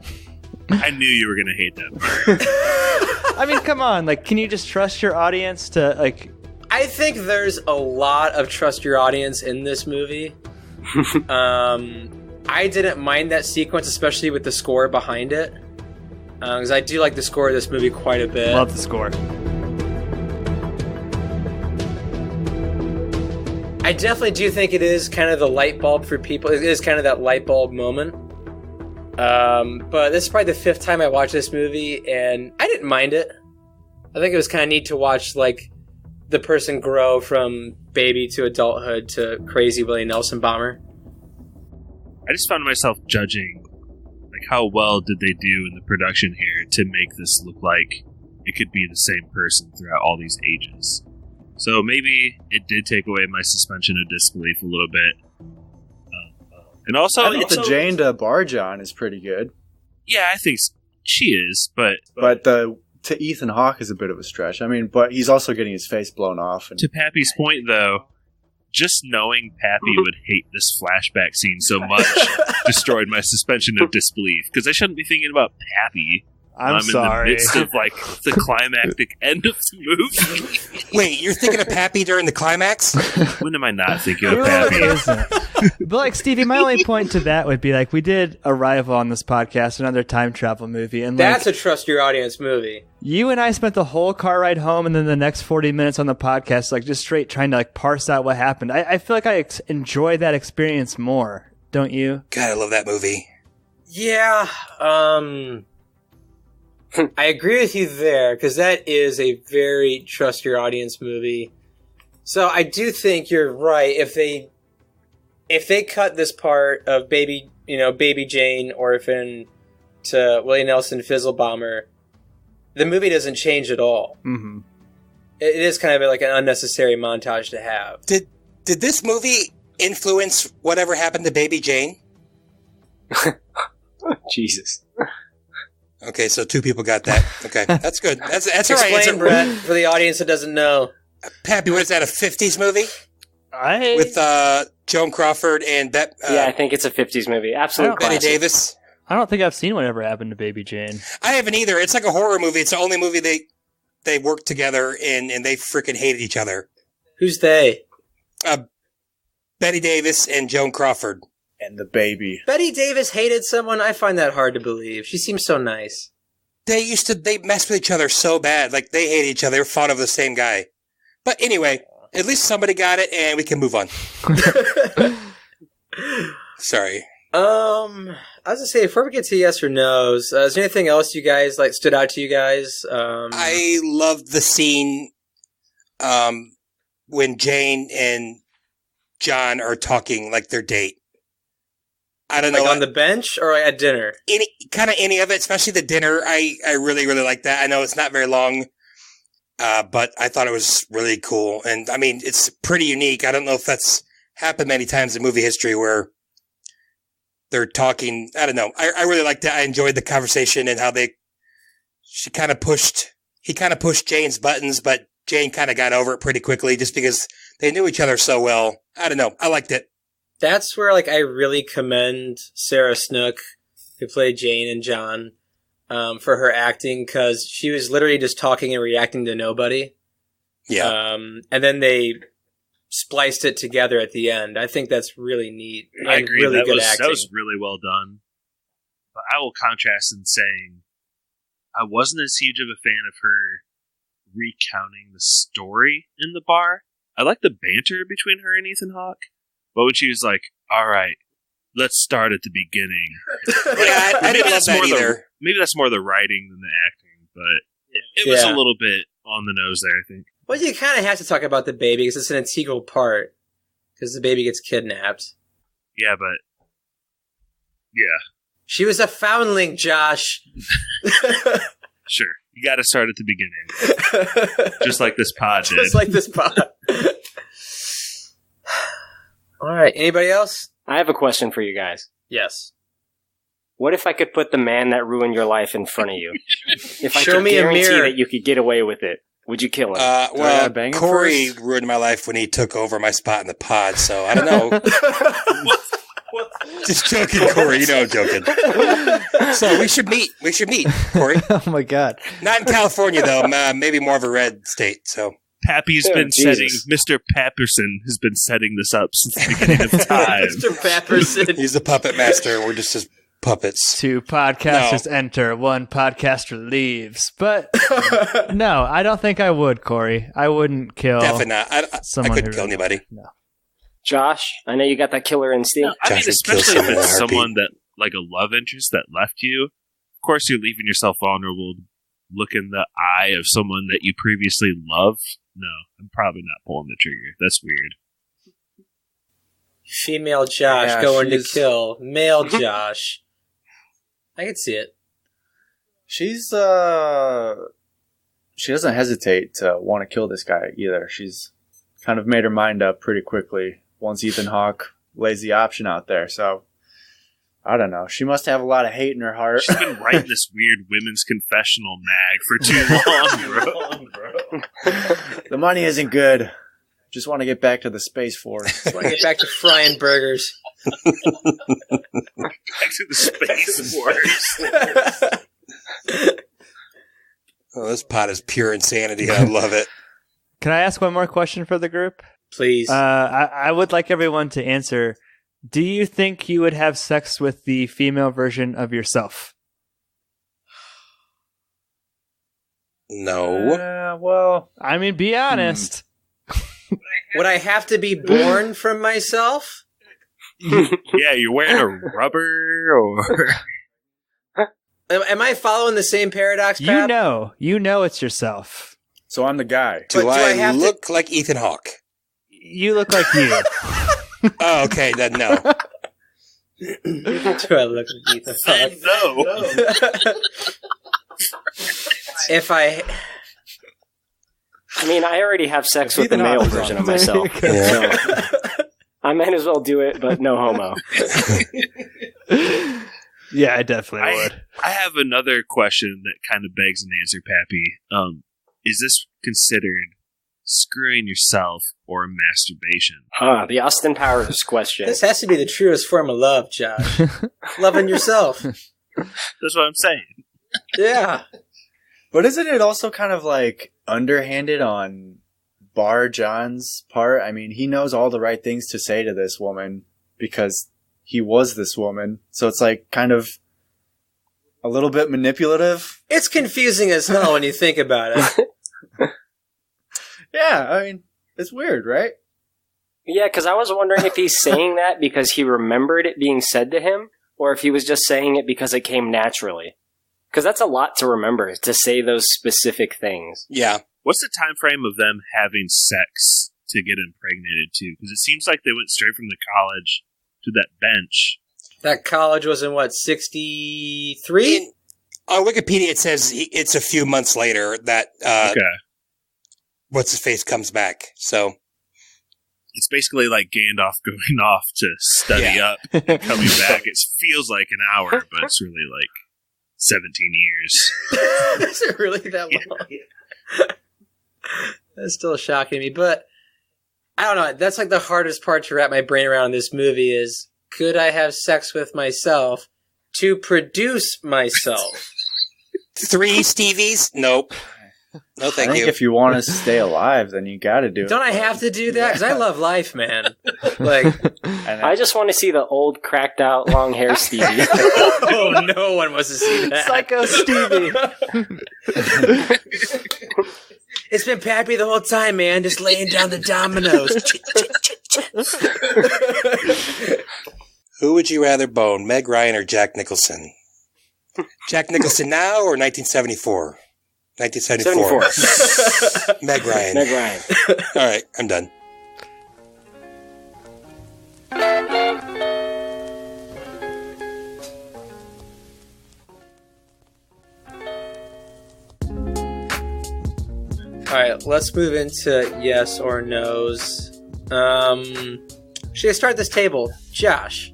I knew you were going to hate that part. I mean, come on. Like, can you just trust your audience to, like... I think there's a lot of trust your audience in this movie. I didn't mind that sequence, especially with the score behind it. Because I do like the score of this movie quite a bit. Love the score. I definitely do think it is kind of the light bulb for people. It is kind of that light bulb moment. But this is probably the 5th time I watched this movie, and I didn't mind it. I think it was kind of neat to watch, like, the person grow from baby to adulthood to crazy Willie Nelson bomber. I just found myself judging, like, how well did they do in the production here to make this look like it could be the same person throughout all these ages. So maybe it did take away my suspension of disbelief a little bit. And also, I think the Jane to barge on is pretty good. Yeah, I think she is, but to Ethan Hawke is a bit of a stretch. I mean, but he's also getting his face blown off. And to Pappy's point, though, just knowing Pappy would hate this flashback scene so much destroyed my suspension of disbelief, because I shouldn't be thinking about Pappy. I'm sorry. In the midst of, like, the climactic end of the movie. Wait, you're thinking of Pappy during the climax? When am I not thinking of Pappy? But, like, Stevie, my only point to that would be, like, we did Arrival on this podcast, another time travel movie, and that's a trust your audience movie. You and I spent the whole car ride home and then the next 40 minutes on the podcast, like, just straight trying to, like, parse out what happened. I feel like I enjoy that experience more, don't you? God, I love that movie. Yeah, I agree with you there, because that is a very trust your audience movie. So I do think you're right. If they cut this part of baby Jane orphan to Willie Nelson Fizzle Bomber, the movie doesn't change at all. Mm-hmm. It is kind of like an unnecessary montage to have. Did this movie influence whatever happened to baby Jane? Jesus. Okay, so 2 people got that. Okay, that's good. That's all right. Explain, Brett, for the audience that doesn't know. Pappy, what is that, a 50s movie? With Joan Crawford and Yeah, I think it's a 50s movie. Absolute Betty classic. Davis. I don't think I've seen whatever happened to Baby Jane. I haven't either. It's like a horror movie. It's the only movie they worked together in, and they freaking hated each other. Who's they? Betty Davis and Joan Crawford. And the baby. Betty Davis hated someone? I find that hard to believe. She seems so nice. They messed with each other so bad. Like, they hated each other. They were fond of the same guy. But anyway, at least somebody got it, and we can move on. Sorry. I was gonna say, before we get to yes or no's, is there anything else you guys, like, stood out to you guys? I loved the scene when Jane and John are talking, like, their date. I don't know. Like on the bench or at dinner? Any of it, especially the dinner. I really, really like that. I know it's not very long, but I thought it was really cool. And I mean, it's pretty unique. I don't know if that's happened many times in movie history where they're talking. I don't know. I really liked that. I enjoyed the conversation and how he kind of pushed Jane's buttons, but Jane kind of got over it pretty quickly just because they knew each other so well. I don't know. I liked it. That's where, like, I really commend Sarah Snook, who played Jane and John. for her acting, because she was literally just talking and reacting to nobody. Yeah. And then they spliced it together at the end. I think that's really neat. I agree. Really good that acting. was really well done. But I will contrast in saying I wasn't as huge of a fan of her recounting the story in the bar. I like the banter between her and Ethan Hawke, but when she was like, "All right, let's start at the beginning," I didn't love that either. Maybe that's more the writing than the acting, but it was a little bit on the nose there, I think. Well, you kind of have to talk about the baby because it's an integral part, because the baby gets kidnapped. Yeah, but yeah, she was a foundling, Josh. Sure. You got to start at the beginning. Just like this pod did. Just like this pod. All right. Anybody else? I have a question for you guys. Yes. What if I could put the man that ruined your life in front of you? If I Show could me a guarantee mirror. that you could get away with it, would you kill him? Well, bang him Korey first? ruined my life when he took over my spot in the pod, so I don't know. Just joking, Korey. You know I'm joking. So we should meet. We should meet, Korey. Oh my god. Not in California, though. Maybe more of a red state, so... Pappy's been setting, Mr. Papperson has been setting this up since the beginning of time. Mr. Papperson. He's the puppet master. We're just his puppets. 2 podcasters enter, 1 podcaster leaves. But no, I don't think I would, Korey. I wouldn't kill. Definitely not. I couldn't kill anybody. No. Josh, I know you got that killer instinct. No, I mean, especially if it's someone that, like a love interest that left you. Of course, you're leaving yourself vulnerable. Look in the eye of someone that you previously loved. No, I'm probably not pulling the trigger. That's weird. Female Josh going to kill male Josh. I can see it. She's she doesn't hesitate to want to kill this guy either. She's kind of made her mind up pretty quickly once Ethan Hawke lays the option out there. So I don't know. She must have a lot of hate in her heart. She's been writing this weird women's confessional mag for too long, bro. The money isn't good. Just want to get back to the Space Force. Just want to get back to frying burgers. Back to the Space Wars. Oh, this pot is pure insanity. I love it. Can I ask one more question for the group? Please. I would like everyone to answer. Do you think you would have sex with the female version of yourself? No. Well, I mean, be honest. Would I have to be born from myself? Yeah, you're wearing a rubber or... Am I following the same paradox, Pap? You know it's yourself. So I'm the guy. Do I look like Ethan Hawke? You look like you. Oh, okay, then no. Do I look like Ethan Hawke? No. If I mean, I already have sex with the male version of myself. Yeah. So I might as well do it, but no homo. Yeah, I definitely would. I have another question that kind of begs an answer, Pappy. Is this considered screwing yourself or masturbation? The Austin Powers question. This has to be the truest form of love, Josh. Loving yourself. That's what I'm saying. Yeah. But isn't it also kind of like underhanded on Bar John's part? I mean, he knows all the right things to say to this woman because he was this woman. So it's like kind of a little bit manipulative. It's confusing as hell when you think about it. Yeah, I mean, it's weird, right? Yeah, because I was wondering if he's saying that because he remembered it being said to him, or if he was just saying it because it came naturally. Because that's a lot to remember, to say those specific things. Yeah. What's the time frame of them having sex to get impregnated too? Because it seems like they went straight from the college to that bench. That college was in what, 63? On Wikipedia, it says it's a few months later that Okay. What's his face comes back. So It's basically like Gandalf going off to study up and coming back. It feels like an hour, but it's really like 17 years. Is it really that long? That's still shocking me, but I don't know. That's like the hardest part to wrap my brain around in this movie is, could I have sex with myself to produce myself? 3 Stevies? Nope. No, thank I think you. if you want to stay alive, then you got to do it. Don't I have to do that? Because I love life, man. Like, I just want to see the old, cracked out, long hair Stevie. oh, no one wants to see that. Psycho Stevie. It's been Pappy the whole time, man. Just laying down the dominoes. Who would you rather bone, Meg Ryan or Jack Nicholson? Jack Nicholson now or 1974? 1974. Meg Ryan. Meg Ryan. All right, I'm done. All right, let's move into yes or no's. Should I start this table? Josh.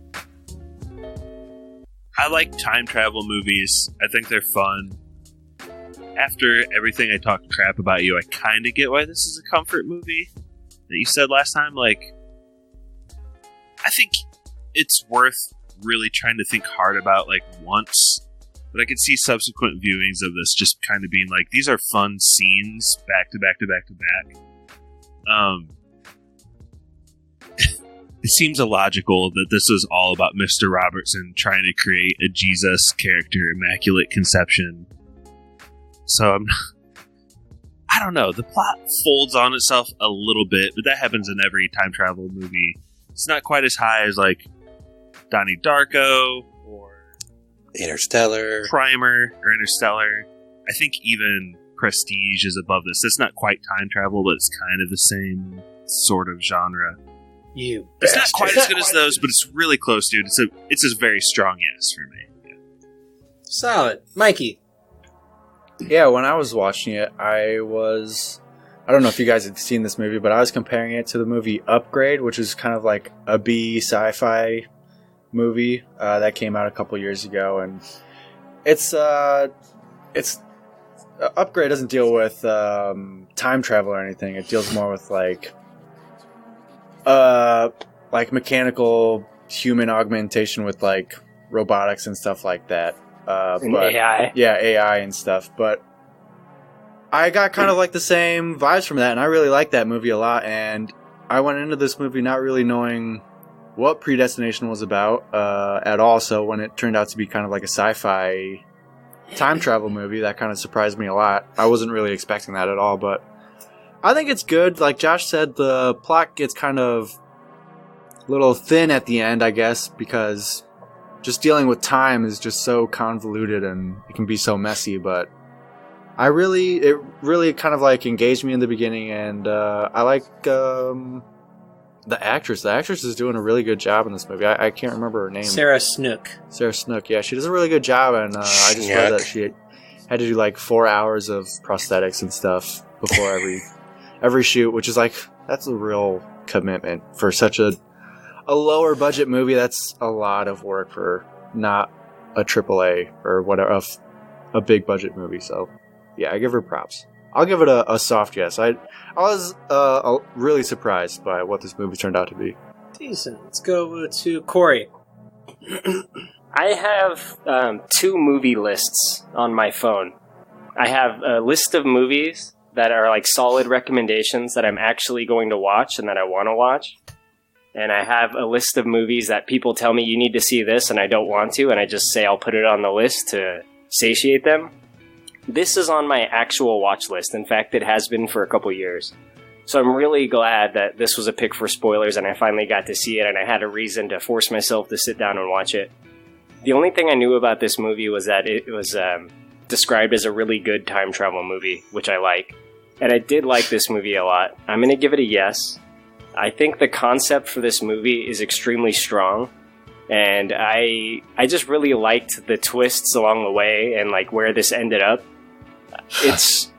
I like time travel movies. I think they're fun. After everything I talked crap about you, I kind of get why this is a comfort movie that you said last time. Like, I think it's worth really trying to think hard about, like, once. But I could see subsequent viewings of this just kind of being like, these are fun scenes back to back to back to back. It seems illogical that this is all about Mr. Robertson trying to create a Jesus character, Immaculate Conception. So I don't know. The plot folds on itself a little bit, but that happens in every time travel movie. It's not quite as high as like Donnie Darko or Interstellar, Primer, or Interstellar. I think even Prestige is above this. It's not quite time travel, but it's kind of the same sort of genre. It's not quite as good as those, but it's really close, dude. It's a very strong yes for me. Yeah. Solid. Mikey. Yeah, when I was watching it, I don't know if you guys have seen this movie, but I was comparing it to the movie Upgrade, which is kind of like a B sci-fi movie that came out a couple years ago, and it's Upgrade doesn't deal with time travel or anything. It deals more with like mechanical human augmentation with like robotics and stuff like that. AI. Yeah, AI and stuff. But I got kind of like the same vibes from that, and I really liked that movie a lot. And I went into this movie not really knowing what Predestination was about at all. So when it turned out to be kind of like a sci-fi time travel movie, that kind of surprised me a lot. I wasn't really expecting that at all, but I think it's good. Like Josh said, the plot gets kind of a little thin at the end, I guess, because just dealing with time is just so convoluted and it can be so messy. But it really kind of like engaged me in the beginning, and I like the actress. The actress is doing a really good job in this movie. I can't remember her name. Sarah Snook. Yeah, she does a really good job, and I just read that she had to do like 4 hours of prosthetics and stuff before every shoot, which is like, that's a real commitment for such a lower budget movie. That's a lot of work for not a AAA or whatever, a big budget movie. So yeah, I give her props. I'll give it a soft yes. I was really surprised by what this movie turned out to be. Decent. Let's go to Korey. I have 2 movie lists on my phone. I have a list of movies that are like solid recommendations that I'm actually going to watch and that I want to watch. And I have a list of movies that people tell me you need to see this and I don't want to, and I just say I'll put it on the list to satiate them. This is on my actual watch list. In fact, it has been for a couple years. So I'm really glad that this was a pick for spoilers and I finally got to see it, and I had a reason to force myself to sit down and watch it. The only thing I knew about this movie was that it was described as a really good time travel movie, which I like. And I did like this movie a lot. I'm going to give it a yes. I think the concept for this movie is extremely strong. And I just really liked the twists along the way and like where this ended up. It's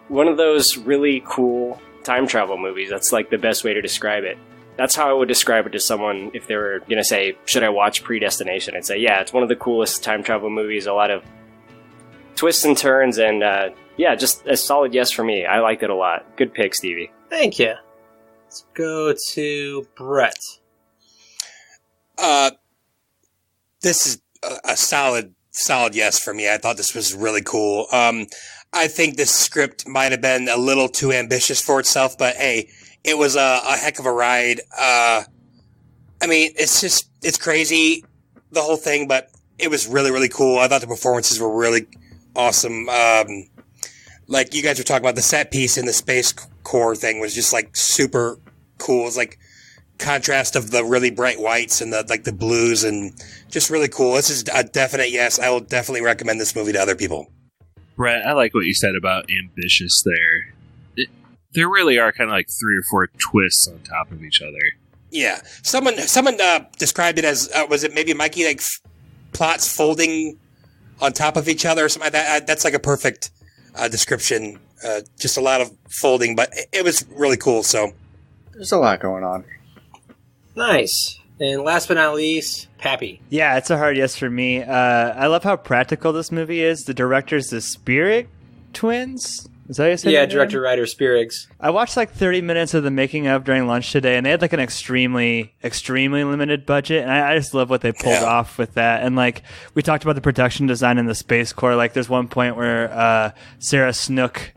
one of those really cool time travel movies. That's like the best way to describe it. That's how I would describe it to someone if they were going to say, should I watch Predestination? I'd say, yeah, it's one of the coolest time travel movies. A lot of twists and turns, and yeah, just a solid yes for me. I liked it a lot. Good pick, Stevie. Thank you. Let's go to Brett. This is a solid solid yes for me. I thought this was really cool. I think this script might have been a little too ambitious for itself, but hey, it was a heck of a ride. I mean, it's crazy, the whole thing, but it was really, really cool. I thought the performances were really awesome. Like you guys were talking about, the set piece in the Space Corps thing was just like super cool. It was like contrast of the really bright whites and the blues, and just really cool. This is a definite yes. I will definitely recommend this movie to other people. Brett, I like what you said about ambitious there. There really are kind of like 3 or 4 twists on top of each other. Yeah. Someone described it as, was it maybe Mikey, like plots folding on top of each other or something like that? That's like a perfect description. Just a lot of folding, but it was really cool. So There's a lot going on. Nice. And last but not least, Pappy. Yeah, it's a hard yes for me. I love how practical this movie is. The director's the Spierig twins. Is that how you say Yeah, that? director, writer, Spierigs. I watched like 30 minutes of the making of during lunch today, and they had like an extremely, extremely limited budget, and I just love what they pulled off with that. And like we talked about the production design in the Space Corps. Like there's one point where Sarah Snook,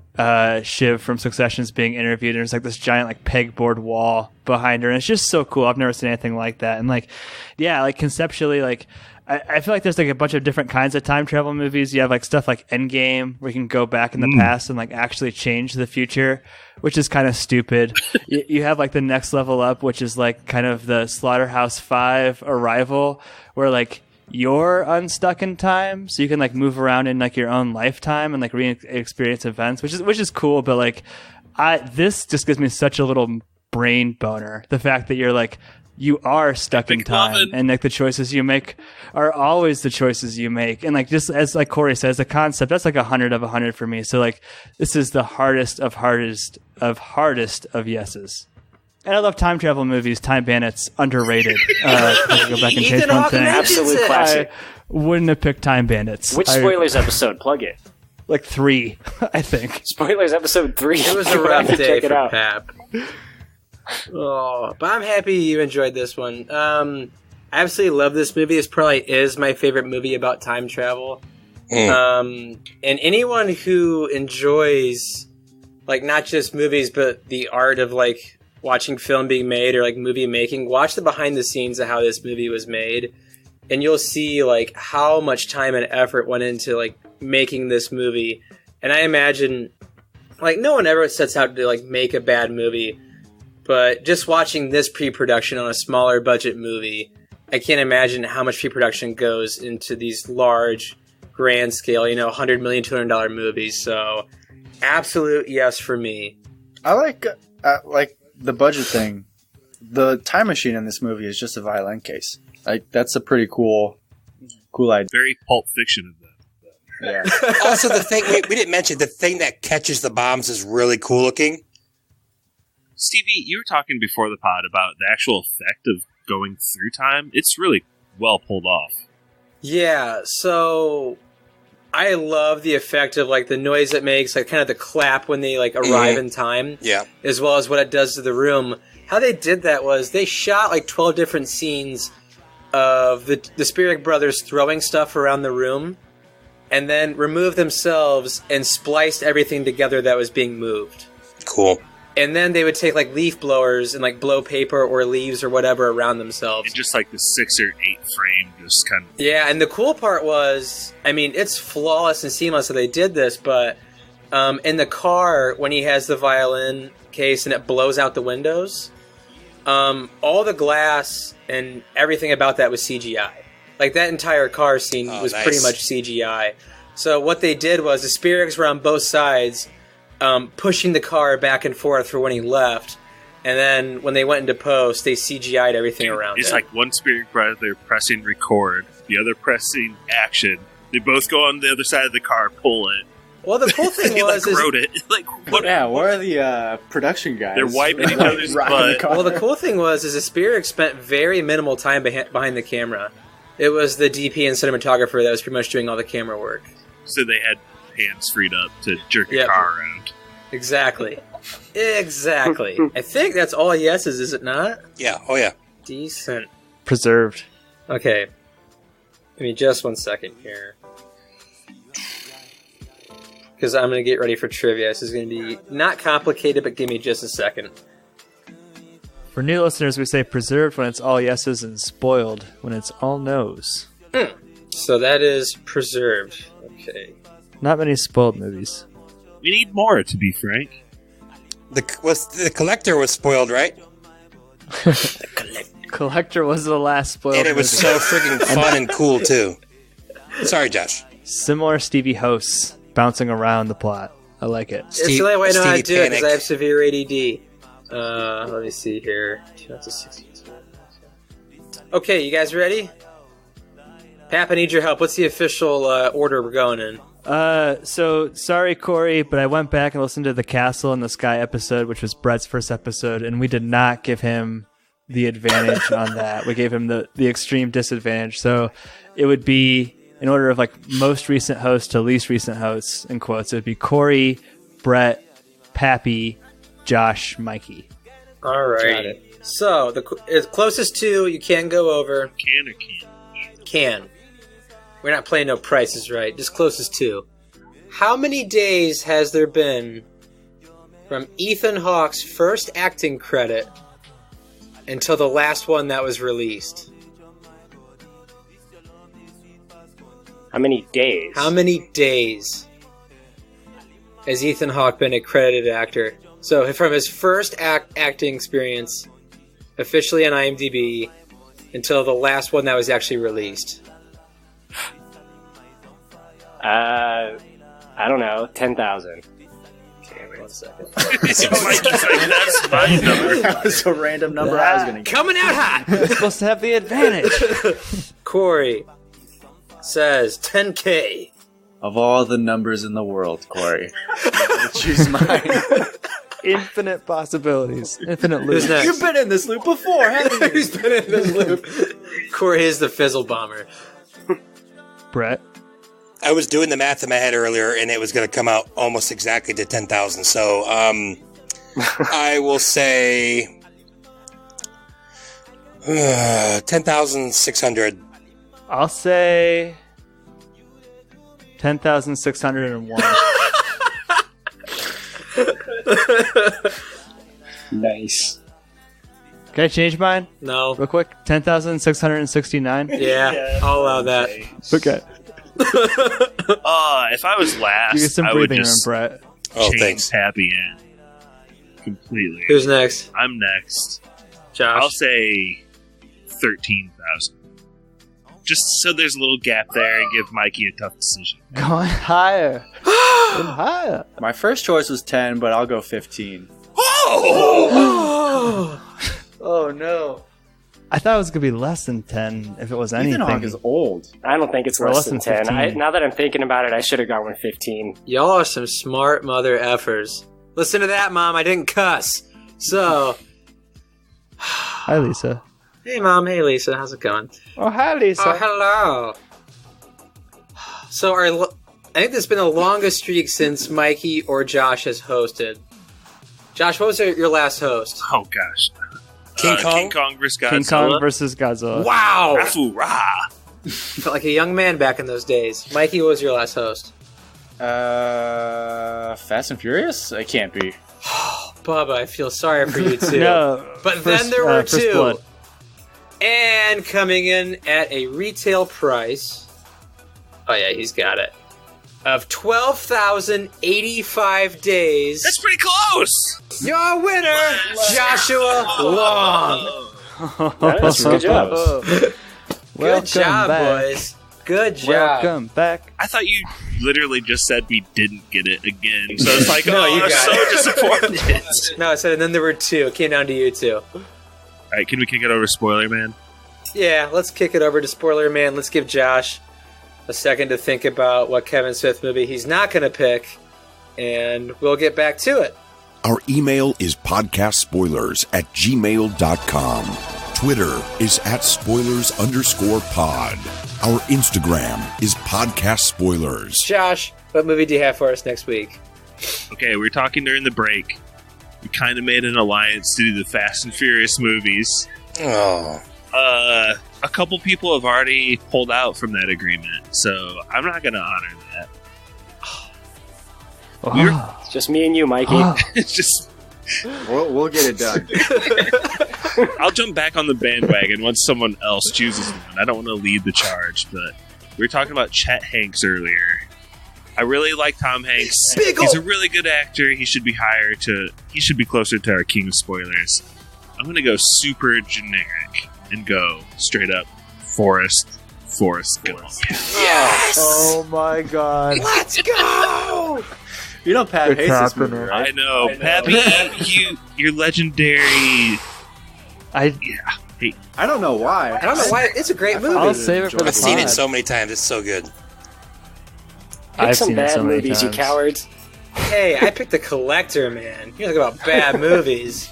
Shiv from Succession, is being interviewed, and there's like this giant like pegboard wall behind her, and it's just so cool. I've never seen anything like that. And like, yeah, like conceptually, like I feel like there's like a bunch of different kinds of time travel movies. You have like stuff like Endgame, where you can go back in the past and like actually change the future, which is kind of stupid. You have like the next level up, which is like kind of the Slaughterhouse-5 Arrival, where like you're unstuck in time, so you can like move around in like your own lifetime and like re-experience events, which is cool. But like, this just gives me such a little brain boner. The fact that you're like, you are stuck in time, and like the choices you make are always the choices you make. And like, just as like Korey says, the concept, that's like 100 of 100 for me. So like, this is the hardest of yeses. And I love time travel movies. Time Bandits, underrated. Go back and change one thing. Absolute classic. I wouldn't have picked Time Bandits. Which spoilers episode? Plug it. Like 3, I think. Spoilers episode 3. It was a rough day for Pap. Oh, but I'm happy you enjoyed this one. I absolutely love this movie. This probably is my favorite movie about time travel. And anyone who enjoys, like, not just movies, but the art of, like, watching film being made or, like, movie making, watch the behind the scenes of how this movie was made. And you'll see, like, how much time and effort went into, like, making this movie. And I imagine, like, no one ever sets out to, like, make a bad movie. But just watching this pre-production on a smaller budget movie, I can't imagine how much pre-production goes into these large, grand scale, $100 million, $200 movies. So, absolute yes for me. I like the budget thing. The time machine in this movie is just a violin case. Like, that's a pretty cool idea. Very Pulp Fiction of them. Yeah. Also, the thing we didn't mention, the thing that catches the bombs is really cool looking. Stevie, you were talking before the pod about the actual effect of going through time. It's really well pulled off. Yeah, so I love the effect of, like, the noise it makes, like, kind of the clap when they, like, arrive in time. Yeah. As well as what it does to the room. How they did that was they shot, like, 12 different scenes of the Spierig brothers throwing stuff around the room, and then removed themselves and spliced everything together that was being moved. Cool. And then they would take, like, leaf blowers and, like, blow paper or leaves or whatever around themselves. And just, like, the 6 or 8 frame just kind of... Yeah, and the cool part was, I mean, it's flawless and seamless that they did this, but in the car, when he has the violin case and it blows out the windows, all the glass and everything about that was CGI. Like, that entire car scene was pretty much CGI. So what they did was the Spierigs were on both sides, pushing the car back and forth for when he left, and then when they went into post, they CGI'd everything around It's it. like one Spierig brother pressing record, the other pressing action. They both go on the other side of the car, pull it. Well, the cool thing he was... wrote it. Like, what? Yeah, where are the production guys? They're wiping each other's butt. Well, the cool thing was the Spierig spent very minimal time behind the camera. It was the DP and cinematographer that was pretty much doing all the camera work. So they had hands freed up to jerk a car around. Exactly. I think that's all yeses, is it not? Yeah. Oh, yeah. Decent. Preserved. Okay. Give me just 1 second here. Because I'm going to get ready for trivia. This is going to be not complicated, but give me just a second. For new listeners, we say preserved when it's all yeses and spoiled when it's all no's. So that is preserved. Okay. Not many spoiled movies. We need more, to be frank. The Collector was spoiled, right? Collector was the last spoiled And it was movie. so freaking fun and cool, too. Sorry, Josh. Similar Stevie hosts bouncing around the plot. I like it. It's the only way I know how to Stevie do it because Panic. I have severe ADD. Let me see here. 2016. Okay, you guys ready? Pap, I need your help. What's the official order we're going in? So sorry, Korey, but I went back and listened to the Castle in the Sky episode, which was Brett's first episode, and we did not give him the advantage on that. We gave him the extreme disadvantage. So it would be in order of like most recent host to least recent hosts, in quotes. It would be Korey, Brett, Pappy, Josh, Mikey. All right. So the closest to you can go over. Can or can't? Can. We're not playing no prices right. Just closest to. How many days has there been from Ethan Hawke's first acting credit until the last one that was released? How many days? How many days has Ethan Hawke been a credited actor? So from his first acting experience, officially on IMDb, until the last one that was actually released. I don't know, 10,000. Okay, wait 1 second. Mikey's like, that's my number. That was a random number I was going to get. Coming out hot! You're supposed to have the advantage. Korey says 10K. Of all the numbers in the world, Korey, I'm gonna choose mine. Infinite possibilities. Infinite loops. Who's next? You've been in this loop before, haven't you? Who's been in this loop? Korey is the fizzle bomber. Brett. I was doing the math in my head earlier, and it was going to come out almost exactly to 10,000. So I will say 10,600. I'll say 10,601. Nice. Can I change mine No. real quick? 10,669. Yeah, I'll allow that. Okay. If I was last, Give you some I would breathing room, just Brett. Oh, change thanks. Pappy in completely. Who's next? I'm next. Josh. I'll say 13,000. Just so there's a little gap there and give Mikey a tough decision. Going higher. Going higher. My first choice was 10, but I'll go 15. Oh, no. I thought it was going to be less than 10 if it was anything. Ethan Hawke is old. I don't think it's Or less than 10. 15. Now that I'm thinking about it, I should have gone with 15. Y'all are some smart mother effers. Listen to that, Mom. I didn't cuss. So, Hi, Lisa. hey, Mom. Hey, Lisa. How's it going? Oh, hi, Lisa. Oh, hello. So, I think this has been the longest streak since Mikey or Josh has hosted. Josh, what was your last host? Oh gosh. King Kong? King Kong versus Godzilla. King Kong versus Godzilla. Wow! Rah. Felt like a young man back in those days. Mikey, what was your last host? Fast and Furious? It can't be. Bubba, I feel sorry for you too. No. But First- then there were First two. Blood. And coming in at a retail price. Oh, yeah, he's got it. Of 12,085 days. That's pretty close. Your winner, Joshua Long. Nice, good job. Good Welcome job, back. boys. Good job. Welcome back. I thought you literally just said we didn't get it again. So it's like, No, you I'm got so disappointed. No, I said, and then there were two. It came down to you two. All right, can we kick it over to Spoiler Man? Yeah, let's kick it over to Spoiler Man. Let's give Josh a second to think about what Kevin Smith movie he's not going to pick, and we'll get back to it. Our email is podcastspoilers@gmail.com. Twitter is @spoilers_pod. Our Instagram is podcast spoilers. Josh, what movie do you have for us next week? Okay, we were talking during the break. We kind of made an alliance to do the Fast and Furious movies. Oh. A couple people have already pulled out from that agreement, so I'm not going to honor that. It's just me and you, Mikey. It's just... We'll get it done. I'll jump back on the bandwagon once someone else chooses one. I don't want to lead the charge, but we were talking about Chet Hanks earlier. I really like Tom Hanks. He's a really good actor. He should be he should be closer to our king of spoilers. I'm going to go super generic and go straight up Forrest Gump. Yes! Oh my god. Let's go! You know Pat It's hates this happening. movie, right? I know. Pappy, you're legendary. I don't know why. I don't know why. It's a great movie. I'll save it for the I've seen it pod. so many times. It's so good. Pick some bad movies, you cowards. Hey, I picked The Collector, man. You're talking about bad movies.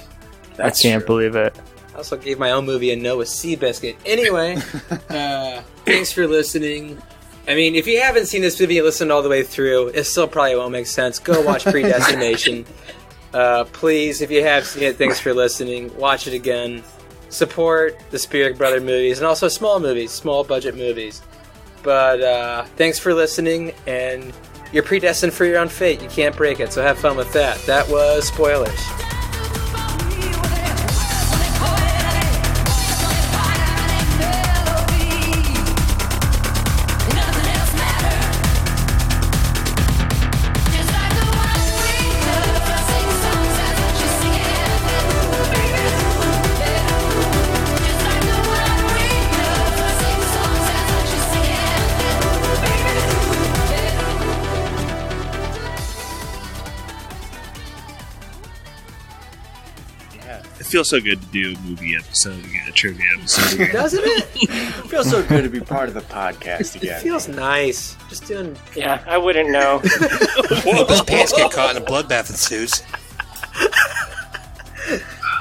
I can't believe it. I also gave my own movie a Noah Seabiscuit. Anyway, thanks for listening. I mean, if you haven't seen this movie and listened all the way through, it still probably won't make sense. Go watch Predestination. Please, if you have seen it, thanks for listening. Watch it again. Support the Spierig Brother movies and also small movies, small budget movies. But thanks for listening, and you're predestined for your own fate. You can't break it, so have fun with that. That was Spoilers. It feels so good to do a movie episode again, a trivia episode again. Doesn't it? It feels so good to be part of the podcast again. It feels nice. Just doing... Yeah, I wouldn't know. Well, his pants get caught in a bloodbath ensues.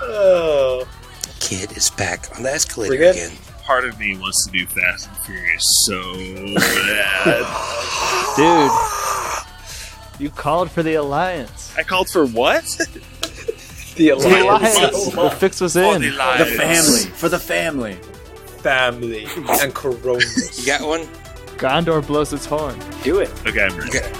Oh. Kid is back on the escalator We're good? again. Part of me wants to do Fast and Furious so bad. Dude, you called for the alliance. I called for what? The The Alliance. alliance. The fix was in. The family. For the family. Family. And Corona. You got one? Gondor blows its horn. Do it. Okay, I'm ready. Okay.